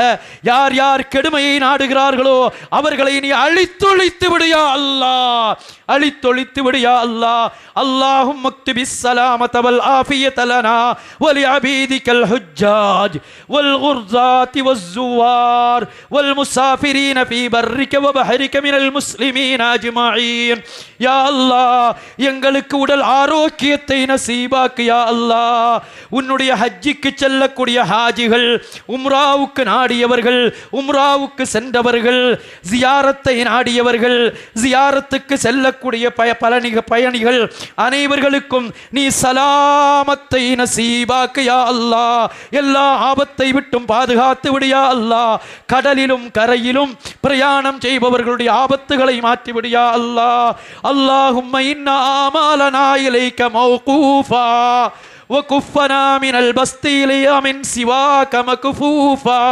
Speaker 1: யார் யார் கெடுமையை நாடுகிறார்களோ அவர்களை நீ அழித்தொழித்து விடியா அல்லாஹ், அழித்தொழித்து விடியா அல்லாஹ். اللهم اكتب السلامة والعافية لنا ولعبيدك الحجاج والغرزات والزوار والمسافرين في برك وبحرك من المسلمين أجمعين. யா அல்லாஹ், எங்களுக்கு உடல் ஆரோக்கியத்தை நசீபாக்கு யா அல்லாஹ். உன்னுடைய ஹஜ்ஜிக்கு செல்லக்கூடிய ஹாஜிகள், உம்ராவுக்கு நாடியவர்கள், உம்ராவுக்கு சென்றவர்கள், ஜியாரத்தை நாடியவர்கள், ஜியாரத்துக்கு செல்லக்கூடிய பயணிகள் அனைவர்களுக்கும் நீ சலாமத்தை நசீபாக்கு யா அல்லாஹ். எல்லா ஆபத்தை விட்டும் பாதுகாத்து விடியா அல்லாஹ். கடலிலும் கரையிலும் பிரயாணம் செய்பவர்களுடைய ஆபத்துகளை மாற்றி விடியா அல்லாஹ். اللهم إن آمالنا إليك موقوفا وكفنا من البسط إلي من سواك مكفوفا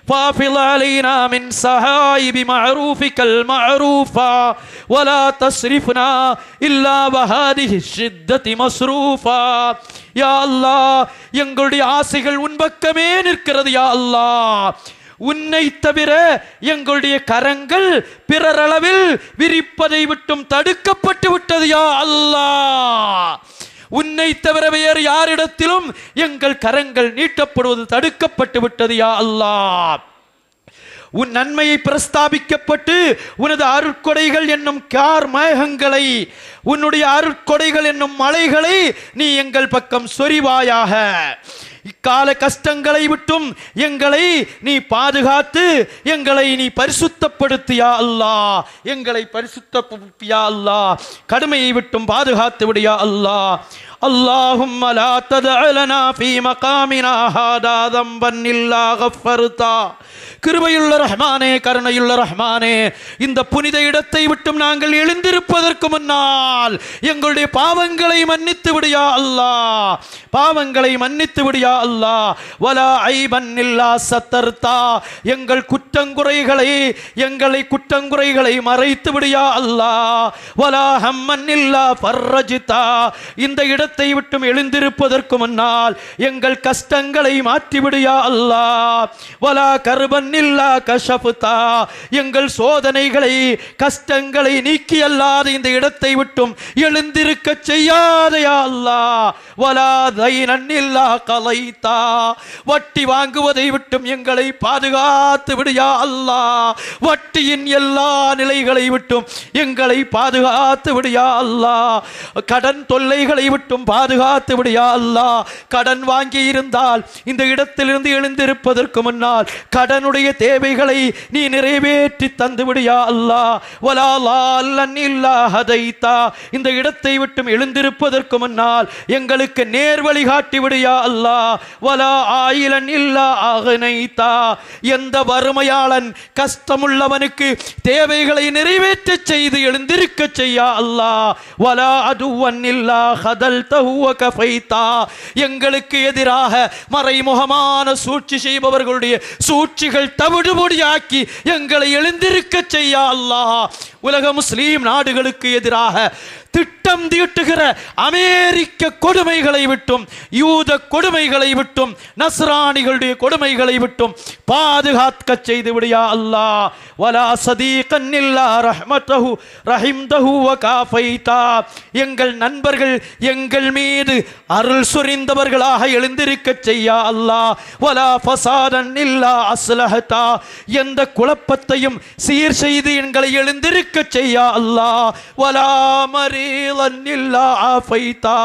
Speaker 1: فافض علينا من سحائب معروفك المعروفا ولا تصرفنا إلا بهذه الشدة مصروفا. يا الله, எங்களுடைய ஆசைகள் உன் பக்கமே நிற்கிறது யா அல்லாஹ். உன்னை தவிர எங்களுடைய கரங்கள் பிறரளவில் விரிப்பதை விட்டும் தடுக்கப்பட்டு விட்டது யா அல்லாஹ். உன்னை தவிர வேறு யாரிடத்திலும் எங்கள் கரங்கள் நீட்டப்படுவது தடுக்கப்பட்டு விட்டது யா அல்லாஹ். உன் நன்மையை பிரஸ்தாபிக்கப்பட்டு உனது அருட்கொடைகள் என்னும் கார் மேகங்களை, உன்னுடைய அருட்கொடைகள் என்னும் மலைகளை நீ எங்கள் பக்கம் சொரிவாயாக. இக்கால கஷ்டங்களை விட்டும் எங்களை நீ பாதுகாத்து எங்களை நீ பரிசுத்தப்படுத்தியா அல்லாஹ், எங்களை பரிசுத்தப்படுத்தியா அல்லாஹ். கடுமையை விட்டும் பாதுகாத்து விடியா அல்லாஹ். اللهم لا تدع لنا في مقامنا هذا ذنبا إلا غفرته. கிருபையுள்ள ரஹ்மானே, கருணையுள்ள ரஹ்மானே, இந்த புனித இடத்தை விட்டும் நாங்கள் எழுந்திருப்பதற்கு முன்னால் எங்களுடைய பாவங்களை மன்னித்து விடியா அல்லாஹ், பாவங்களை மன்னித்து விடியா அல்லாஹ். வலா ஐபன் இல்லா சத்தர்தா, எங்கள் குற்றங்குறைகளை மறைத்து விடியா அல்லாஹ். வலா ஹம்மன் இல்லா ஃபர்ரஜ்தா, இந்த இடத்தை விட்டும் எழுந்திருப்பதற்கு முன்னால் எங்கள் கஷ்டங்களை மாற்றி விடியா அல்லாஹ். வலா கர்பன் இல்லா கஷஃப்தா, எங்கள் சோதனைகளை கஷ்டங்களை நீக்கி அல்லாத இந்த இடத்தை விட்டும் எழுந்திருக்க செய்யாத யா அல்லாஹ். வலா தைனன் இல்லா கலைதா, வட்டி வாங்குவதை விட்டும் எங்களை பாதுகாத்து விடியா அல்லாஹ். வட்டியின் எல்லா நிலைகளை விட்டும் எங்களை பாதுகாத்து விடியா அல்லாஹ். கடன் தொல்லைகளை விட்டும் பாதுகாத்து விடியா அல்லாஹ். கடன் வாங்கி இருந்தால் இந்த இடத்திலிருந்து எழுந்திருப்பதற்கு முன்னால் கடனுடைய தேவைகளை நீ நிறைவேற்றி தந்து விடியா அல்லாஹ். வலா லால்லன் இல்லா ஹதைதா, இந்த இடத்தை விட்டும் எழுந்திருப்பதற்கு முன்னால் எங்களுக்கு நேர்வழி காட்டி விடியா அல்லாஹ். வலா ஆயிலன் இல்லா அகனைதா, எந்த வறுமையாளன் கஷ்டமுள்ளவனுக்கு தேவைகளை நிறைவேற்ற செய்து எழுந்திருக்க செய்யா அல்லாஹ். வலா அதுவன் இல்லா ஹதல்தஹு வ கஃபைதா, எங்களுக்கு எதிராக மறைமுகமான சூழ்ச்சி செய்பவர்களுடைய சூழ்ச்சிகள் தவிடுபொடியாக்கி எங்களை எழுந்திருக்க செய்யா அல்லாஹ். உலக முஸ்லீம் நாடுகளுக்கு எதிராக திட்டம் தீட்டுகிற அமெரிக்க கொடுமைகளை விட்டும், யூத கொடுமைகளை விட்டும், நஸ்ரானிகளுடைய கொடுமைகளை விட்டும் பாதுகாக்க செய்து விடியா அல்லாஹ். வலா சதீகன் இல்லா ரஹ்மத்தஹு ரஹிம்தஹு வ காஃபைதா, எங்கள் நண்பர்கள் எங்கள் மீது அருள் சொரிந்தவர்களாக எழுந்திருக்க செய்யா அல்லாஹ். வலா ஃபசாதன் இல்லா அஸ்லஹதா, எந்த குழப்பத்தையும் சீர் செய்து எங்களை எழுந்திருக்க எழுந்திருக்க செய்யா அல்லாஹ். வலா மரீலன் இல்லா ஆஃபைதா,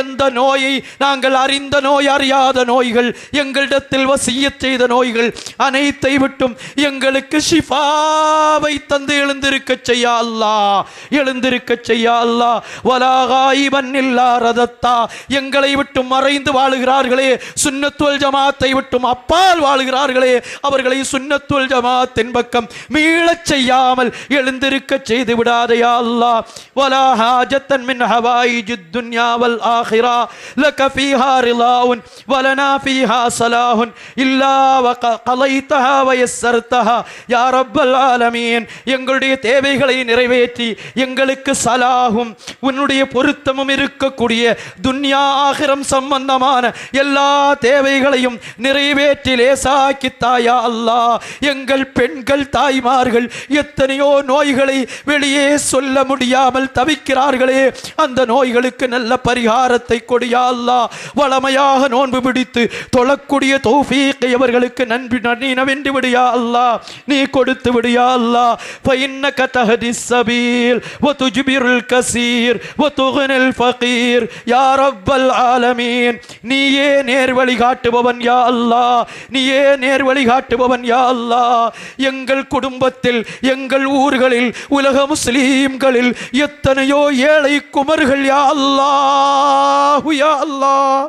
Speaker 1: எந்த நோயை நாங்கள் அறிந்த நோய் அறியாத நோய்கள், எங்களிடத்தில் வசியத் செய்த நோய்கள் அனைத்தை விட்டும் எங்களுக்கு ஷிஃபாவை தந்து எழுந்திருக்க செய்யா அல்லாஹ், எழுந்திருக்க செய்யா அல்லாஹ். வலா காயிபன் இல்லா ரதத்தா, எங்களை விட்டு மறைந்து வாழுகிறார்களே, சுன்னத்துல் ஜமாத்தை விட்டும் அப்பால் வாழுகிறார்களே, அவர்களை சுன்னத்துல் ஜமாத்தின் பக்கம் மீளச் செய்யாமல் எழுந்திருக்க செய்து விடாதையா அல்லாஹ். வலா ஹாஜத்தன் மின் ஹவாயிஜித் துன்யா வல் ஆகிரா லக ஃபீஹா ரிலாவுன் வலனா ஃபீஹா ஸலாஹுன் இல்லா வகலைதஹா வயஸ்ஸர்தஹா யா ரப்பல் ஆலமீன். எங்களுடைய தேவைகளை நிறைவேற்றி எங்களுக்கு சலாஹும் உன்னுடைய பொருத்தமும் இருக்கக்கூடிய துன்யா ஆகிரம் சம்பந்தமான எல்லா தேவைகளையும் நிறைவேற்றி லேசாக்கி தாயா அல்லாஹ். எங்கள் பெண்கள் தாய்மார்கள் எத்தனையோ நோய்களை வெளியே சொல்ல முடியாமல் தவிக்கிறார்களே, அந்த நோய்களுக்கு நல்ல பரிகாரத்தை கொடியா அல்லாஹ். வளமையாக நோன்பு பிடித்து தொழக்கூடிய தௌஃபீக்கை அவர்களுக்கு நன்றினவென்று விடியா அல்லாஹ், நீ கொடுத்து விடியா அல்லாஹ். ஃபஇன்னக தஹ்திஸ் ஸபீல் வ துஜ்பிருல் கஸீர் வ துக்னில் ஃபகீர் யா ரப்பல் ஆலமீன். நீயே நேர் வழி காட்டுபவன் யா அல்லாஹ், நீயே நேர் வழி காட்டுபவன் யா அல்லாஹ். எங்கள் குடும்பத்தில், எங்கள் ஊர்களில், உலக முஸ்லீம்களில் எத்தனையோ ஏழை குமர்கள் யா அல்லாஹ், யா அல்லாஹ்.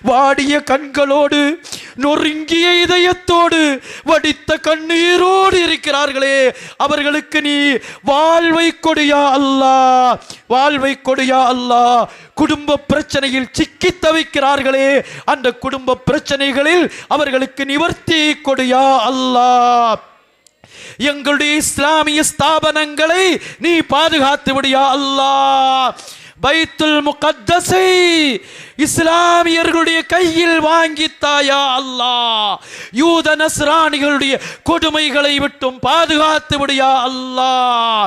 Speaker 1: வாடிய கண்களோடு, நொறுங்கிய இதயத்தோடு, வடித்த கண்ணீரோடு இருக்கிறார்களே, அவர்களுக்கு நீ வாழ்வை கொடியா அல்லாஹ், வாழ்வை கொடியா அல்லாஹ். குடும்ப பிரச்சனையில் சிக்கி தவிக்கிறார்களே, அந்த குடும்ப பிரச்சனைகளில் அவர்களுக்கு நிவர்த்தி கொடியா அல்லாஹ். எங்களுடைய இஸ்லாமிய ஸ்தாபனங்களை நீ பாதுகாத்து விடியா அல்லாஹ். பைத்துல் முகத்தஸை இஸ்லாமியர்களுடைய கையில் வாங்கி தாயா அல்லாஹ். யூத நஸ்ரானிகளுடைய கொடுமைகளை விட்டும் பாதுகாத்து விடியா அல்லாஹ்.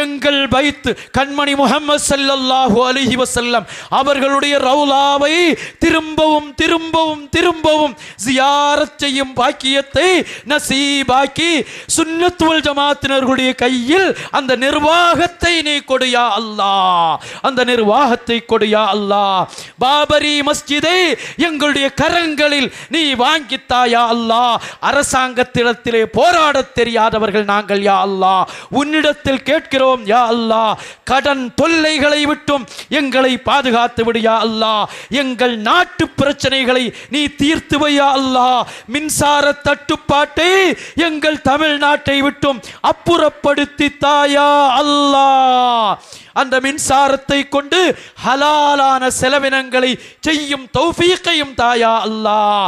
Speaker 1: எங்கள் பைத் கண்மணி முஹம்மது ஸல்லல்லாஹு அலைஹி வஸல்லம் அவர்களுடைய ரவுலாவை திரும்பவும் திரும்பவும் திரும்பவும் ஜியாரத் செய்யும் பாக்கியத்தை நசீபாக்கி சுன்னத் வல் ஜமாத்தினர்களுடைய கையில் அந்த நிர்வாகத்தை நீ கொடியா அல்லாஹ், அந்த நிர்வாகத்தை கொடியா அல்லாஹ். பாபரி மஸ்ஜிதை எங்களுடைய கரங்களில் நீ வாங்கித்தாயா அல்லாஹ். அரசாங்கத்திடத்திலே போராட தெரியாதவர்கள் நாங்கள் யா அல்லாஹ், உன்னிடத்தில் கேட்கிறோம் யா அல்லாஹ். கடன் தொல்லைகளை விட்டும் எங்களை பாதுகாத்து விடு யா அல்லாஹ். எங்கள் நாட்டு பிரச்சனைகளை நீ தீர்த்து வை யா அல்லாஹ். மின்சார தட்டுப்பாட்டை எங்கள் தமிழ்நாட்டை விட்டும் அப்புறப்படுத்தி தாயா அல்லாஹ். அந்த மின்சாரத்தை கொண்டு ஹலாலான செலவினங்களை செய்யும் தௌஃபீக்கையும் தாயா அல்லாஹ்.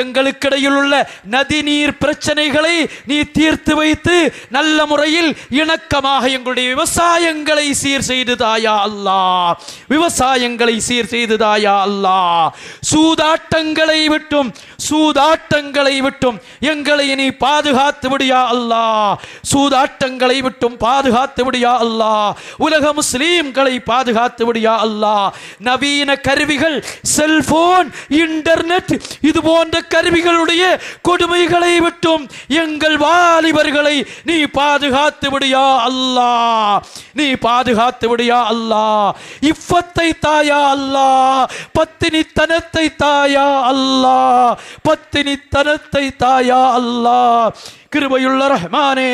Speaker 1: எங்களுக்கிடையில் உள்ள நதிநீர் பிரச்சனைகளை நீ தீர்த்து வைத்து நல்ல முறையில் இணக்கமாக எங்களுடைய விவசாயங்களை சீர் செய்து தாயா அல்லாஹ், விவசாயங்களை சீர் செய்து தாயா அல்லாஹ். சூதாட்டங்களை விட்டும், சூதாட்டங்களை விட்டும் எங்களை நீ பாதுகாத்து விடியா அல்லாஹ். சூதாட்டங்களை விட்டும் பாதுகாத்து விடியா அல்லாஹ். உலக முஸ்லீம்களை பாதுகாத்து விடியா அல்லாஹ். நவீன கருவிகள், செல்போன், இன்டர்நெட் இது போன்ற கருவிகளுடைய கொடுமைகளை விட்டும் எங்கள் வாலிபர்களை நீ பாதுகாத்து விடியா அல்லாஹ், நீ பாதுகாத்து விடியா அல்லாஹ். இஃபத்தை தாயா அல்லாஹ், பத்தினித்தனத்தை தாயா அல்லாஹ், பத்தினித்தனத்தை தாயா அல்லாஹ். கிருபையுள்ள ரஹ்மானே,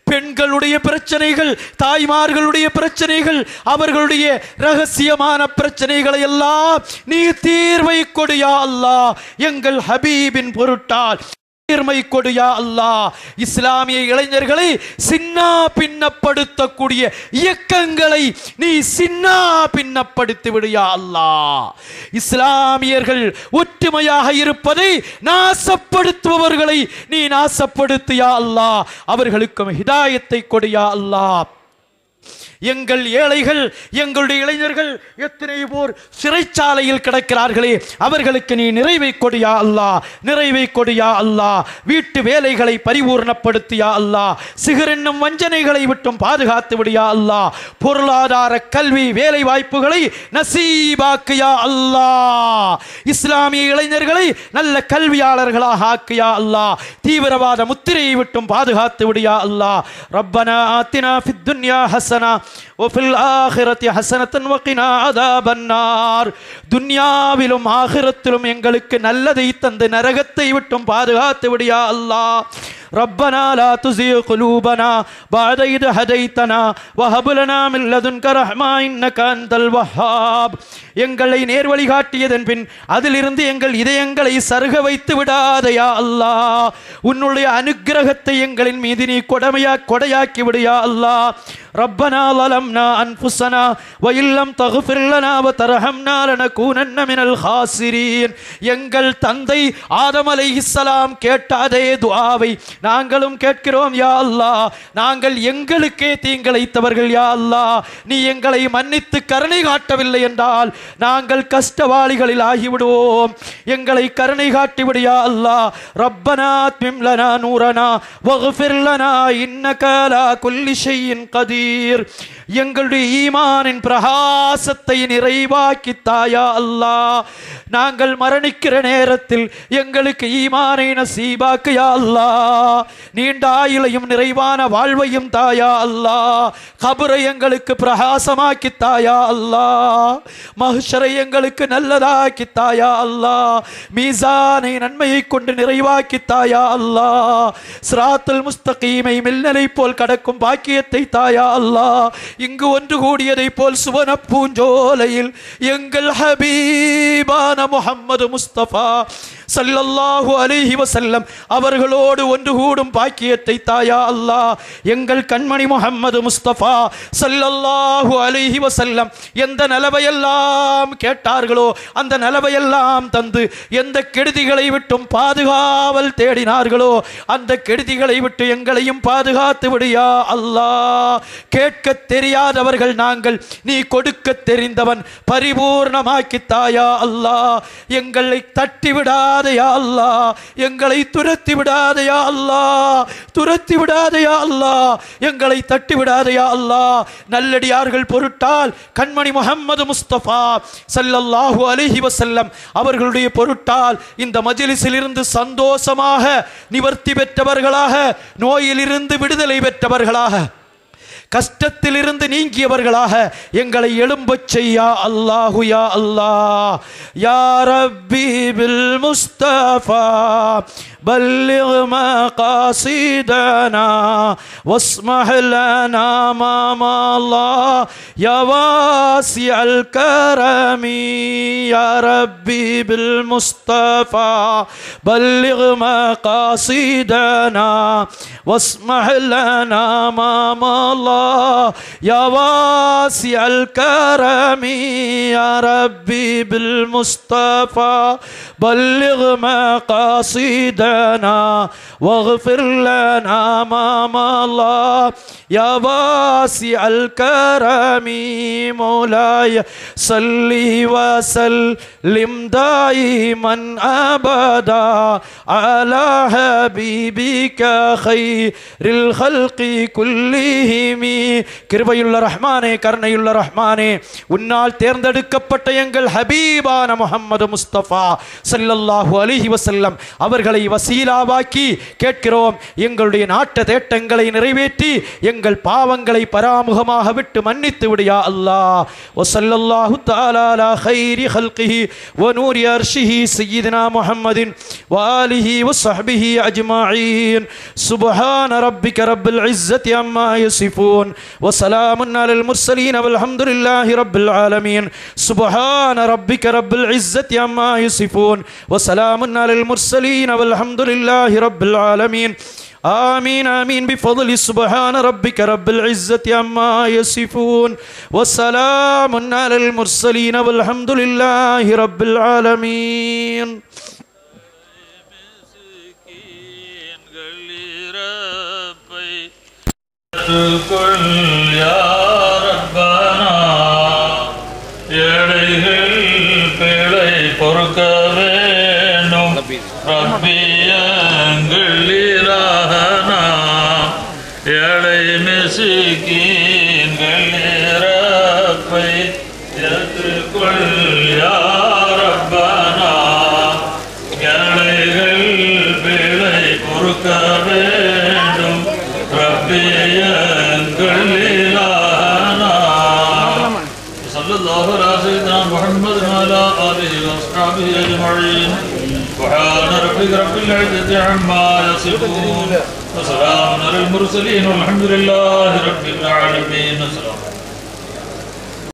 Speaker 1: பெண்களுடைய பிரச்சனைகள், தாய்மார்களுடைய பிரச்சனைகள், அவர்களுடைய ரகசியமான பிரச்சனைகளை எல்லாம் நீ தீர்வை கொடியா அல்லாஹ். எங்கள் ஹபீபின் பொருட்டால் தீர்மை கொடியா அல்லாஹ். இஸ்லாமிய இளைஞர்களை சின்னா பின்னப்படுத்தக்கூடிய இயக்கங்களை நீ சின்னா பின்னப்படுத்தி விடியா அல்லாஹ். இஸ்லாமியர்கள் ஒற்றுமையாக இருப்பதை நாசப்படுத்துபவர்களை நீ நாசப்படுத்தியா அல்லாஹ். அவர்களுக்கும் ஹிதாயத்தை கொடியா அல்லாஹ். எங்கள் ஏழைகள், எங்களுடைய இளைஞர்கள் எத்தனை போர் சிறைச்சாலையில் கிடக்கிறார்களே, அவர்களுக்கு நீ நிறைவை கொடியா அல்லாஹ், நிறைவை கொடியா அல்லாஹ். வீட்டு வேலைகளை பரிபூர்ணப்படுத்தியா அல்லாஹ். சிகரென்னும் வஞ்சனைகளை விட்டும் பாதுகாத்து விடியா அல்லாஹ். பொருளாதார கல்வி வேலை வாய்ப்புகளை நசீபாக்கியா அல்லாஹ். இஸ்லாமிய இளைஞர்களை நல்ல கல்வியாளர்களாக ஆக்கியா அல்லாஹ். தீவிரவாத முத்திரையை விட்டும் பாதுகாத்து விடியா அல்லாஹ். ரப்பனா ஆத்தினா ஃபித் துன்யா ஹஸனா வஃபில் ஆகிரத்தி ஹஸனத்தன் வகினா அஸாபன்னார். துன்யாவிலும் ஆகிரத்திலும் எங்களுக்கு நல்லதை தந்து நரகத்தை விட்டும் பாதுகாத்து விடியா அல்லாஹ். ربنا لا تزغ قلوبنا بعد إذ هديتنا وهب لنا من لدنك رحمة إنك أنت الوهاب. எங்களை நேர்வழி காட்டியதன் பின் அதிலிருந்து எங்கள் இதயங்களை சருக வைத்து விடாதயா அல்லாஹ். உன்னுடைய அனுக்கிரகத்தை எங்களின் மீது நீ கொடையாக்கி விடுயா அல்லாஹ். ربنا ظلمنا أنفسنا وإن لم تغفر لنا وترحمنا لنكونن من الخاسرين. எங்கள் தந்தை ஆதம் அலைஹிஸ்ஸலாம் கேட்ட அதே துஆவை நாங்களும் கேட்கிறோம் யா அல்லாஹ். நாங்கள் எங்களுக்கே தீங்கிழைத்தவர்கள் யா அல்லாஹ். நீ எங்களை மன்னித்து கருணை காட்டவில்லை என்றால் நாங்கள் கஷ்டவாளிகளில் ஆகிவிடுவோம். எங்களை கருணை காட்டிவிடு யா அல்லாஹ். ரப்பனா அத்மிம் லனா நூரனா வக்ஃபிர் லனா இன்னக அலா குல்லி ஷைஇன் கதீர். எங்களுடைய ஈமானின் பிரகாசத்தை நிறைவாக்கி தாயா அல்லாஹ். நாங்கள் மரணிக்கிற நேரத்தில் எங்களுக்கு ஈமானை நசீபாக்கு யா அல்லாஹ். நீண்ட ஆயுளையும் நிறைவான வாழ்வையும் தாயா அல்லாஹ். கபரை எங்களுக்கு பிரகாசமாக்கி தாயா அல்லாஹ். மஹ்ஷரை எங்களுக்கு நல்லதாக்கி தாயா அல்லாஹ். மீசானை நன்மையை கொண்டு நிறைவாக்கி தாயா அல்லாஹ். சிராத்துல் முஸ்தகீமை மின்னலை போல் கடக்கும் பாக்கியத்தை தாயா அல்லாஹ். இங்கு ஒன்று கூடியதை போல் சுவன பூஞ்சோலையில் எங்கள் ஹபீபான முஹம்மது முஸ்தபா ஸல்லல்லாஹு அலைஹி வஸல்லம் அவர்களோடு ஒன்று கூடும் பாக்கியத்தை தாயா அல்லாஹ். எங்கள் கண்மணி முஹம்மது முஸ்தபா ஸல்லல்லாஹு அலைஹி வஸல்லம் எந்த நலவையெல்லாம் கேட்டார்களோ அந்த நலவையெல்லாம் தந்து, எந்த கெடுதிகளை விட்டும் பாதுகாவல் தேடினார்களோ அந்த கெடுதிகளை விட்டு எங்களையும் பாதுகாத்து விடியா அல்லாஹ். கேட்க தெரியாதவர்கள் நாங்கள், நீ கொடுக்க தெரிந்தவன், பரிபூர்ணமாக்கி தாயா அல்லாஹ். எங்களை தட்டி விடாதையா அல்லாஹ். எங்களை துரத்தி விடாதையா அல்லாஹ். துரத்தி விடாதையா அல்லாஹ். எங்களை தட்டி விடாதையா அல்லாஹ். நல்லடியார்கள் பொருட்டால் கண்மணி முஹம்மது முஸ்தபா ஸல்லல்லாஹு அலைஹி வஸல்லம் அவர்களுடைய பொருட்டால் இந்த மஜ்லிஸில் இருந்து சந்தோஷமாக நிவர்த்தி பெற்றவர்களாக, நோயிலிருந்து விடுதலை பெற்றவர்களாக, கஷ்டத்திலிருந்து நீங்கியவர்களாக எங்களை எழும்பச் செய்யா அல்லாஹு யா அல்லாஹ். யா ரப்பி பில் முஸ்தஃபா بلغ مقاصدنا واسمح لنا ما مضى يا واسع الكرم يا ربي بالمصطفى بلغ مقاصدنا واسمح لنا ما مضى يا واسع الكرم يا ربي بالمصطفى بلغ مقاصدنا واغفر لنا ما مضى يا واسع الكرم مولاي صل وسلم دائما ابدا على حبيبك خير الخلق كلهم. கிருபையுள்ள ரஹ்மானே, கருணையுள்ள ரஹ்மானே, உன்னால் தேர்ந்தெடுக்கப்பட்ட எங்கள் ஹபீபான முஹம்மது முஸ்தபா ஸல்லல்லாஹு அலைஹி வஸல்லம் அவர்களை வசீலாவாக்கி கேட்கிறோம். எங்களுடைய நாட்ட தேட்டங்களை நிறைவேற்றி எங்கள் பாவங்களை பராமுகமாக விட்டு மன்னித்து விடியா அல்லாஹ். வஸல்லல்லாஹு தஆலா அலா கைரி ஹல்கிஹி வ நூரி அர்ஷிஹி சய்யிதினா முஹம்மதின் வ ஆலிஹி வ ஸஹ்பிஹி அஜ்மஈன். சுப்ஹான ரப்பிக ரப்பில் இஸ்ஸத்தி அம்மா யசிஃபூன் வ ஸலாமுன் அலல் முர்ஸலீன் வல்ஹம்துலில்லாஹி ரப்பில் ஆலமீன். சுப்ஹான ரப்பிக ரப்பில் இஸ்ஸத்தி அம்மா யசிஃபூன் வ ஸலாமுன் அலல் முர்ஸலீன் வல்ஹம்துலில்லாஹி ரப்பில் ஆலமீன். آمين آمين بفضل سبحان ربك رب العزة عما يصفون وسلام على المرسلين والحمد لله رب العالمين.
Speaker 2: يا رب ரப்பி எங்கள் இலாஹனா ஏழை மிஸ்கீன்கள் இறப்பை ஏற்றுக்கொள் யா ரப்பனா ஏழைகள் பிழை பொறுக்க வேண்டும் ரப்பி எங்கள் இலாஹனா ஸல்லல்லாஹு அலா சய்யிதினா முஹம்மது வ அலா ஆலிஹி வ ஸஹ்பிஹி அஜ்மஈன் سبحان ربك رب العزة عما يصفون وسلام على المرسلين والحمد لله رب العالمين.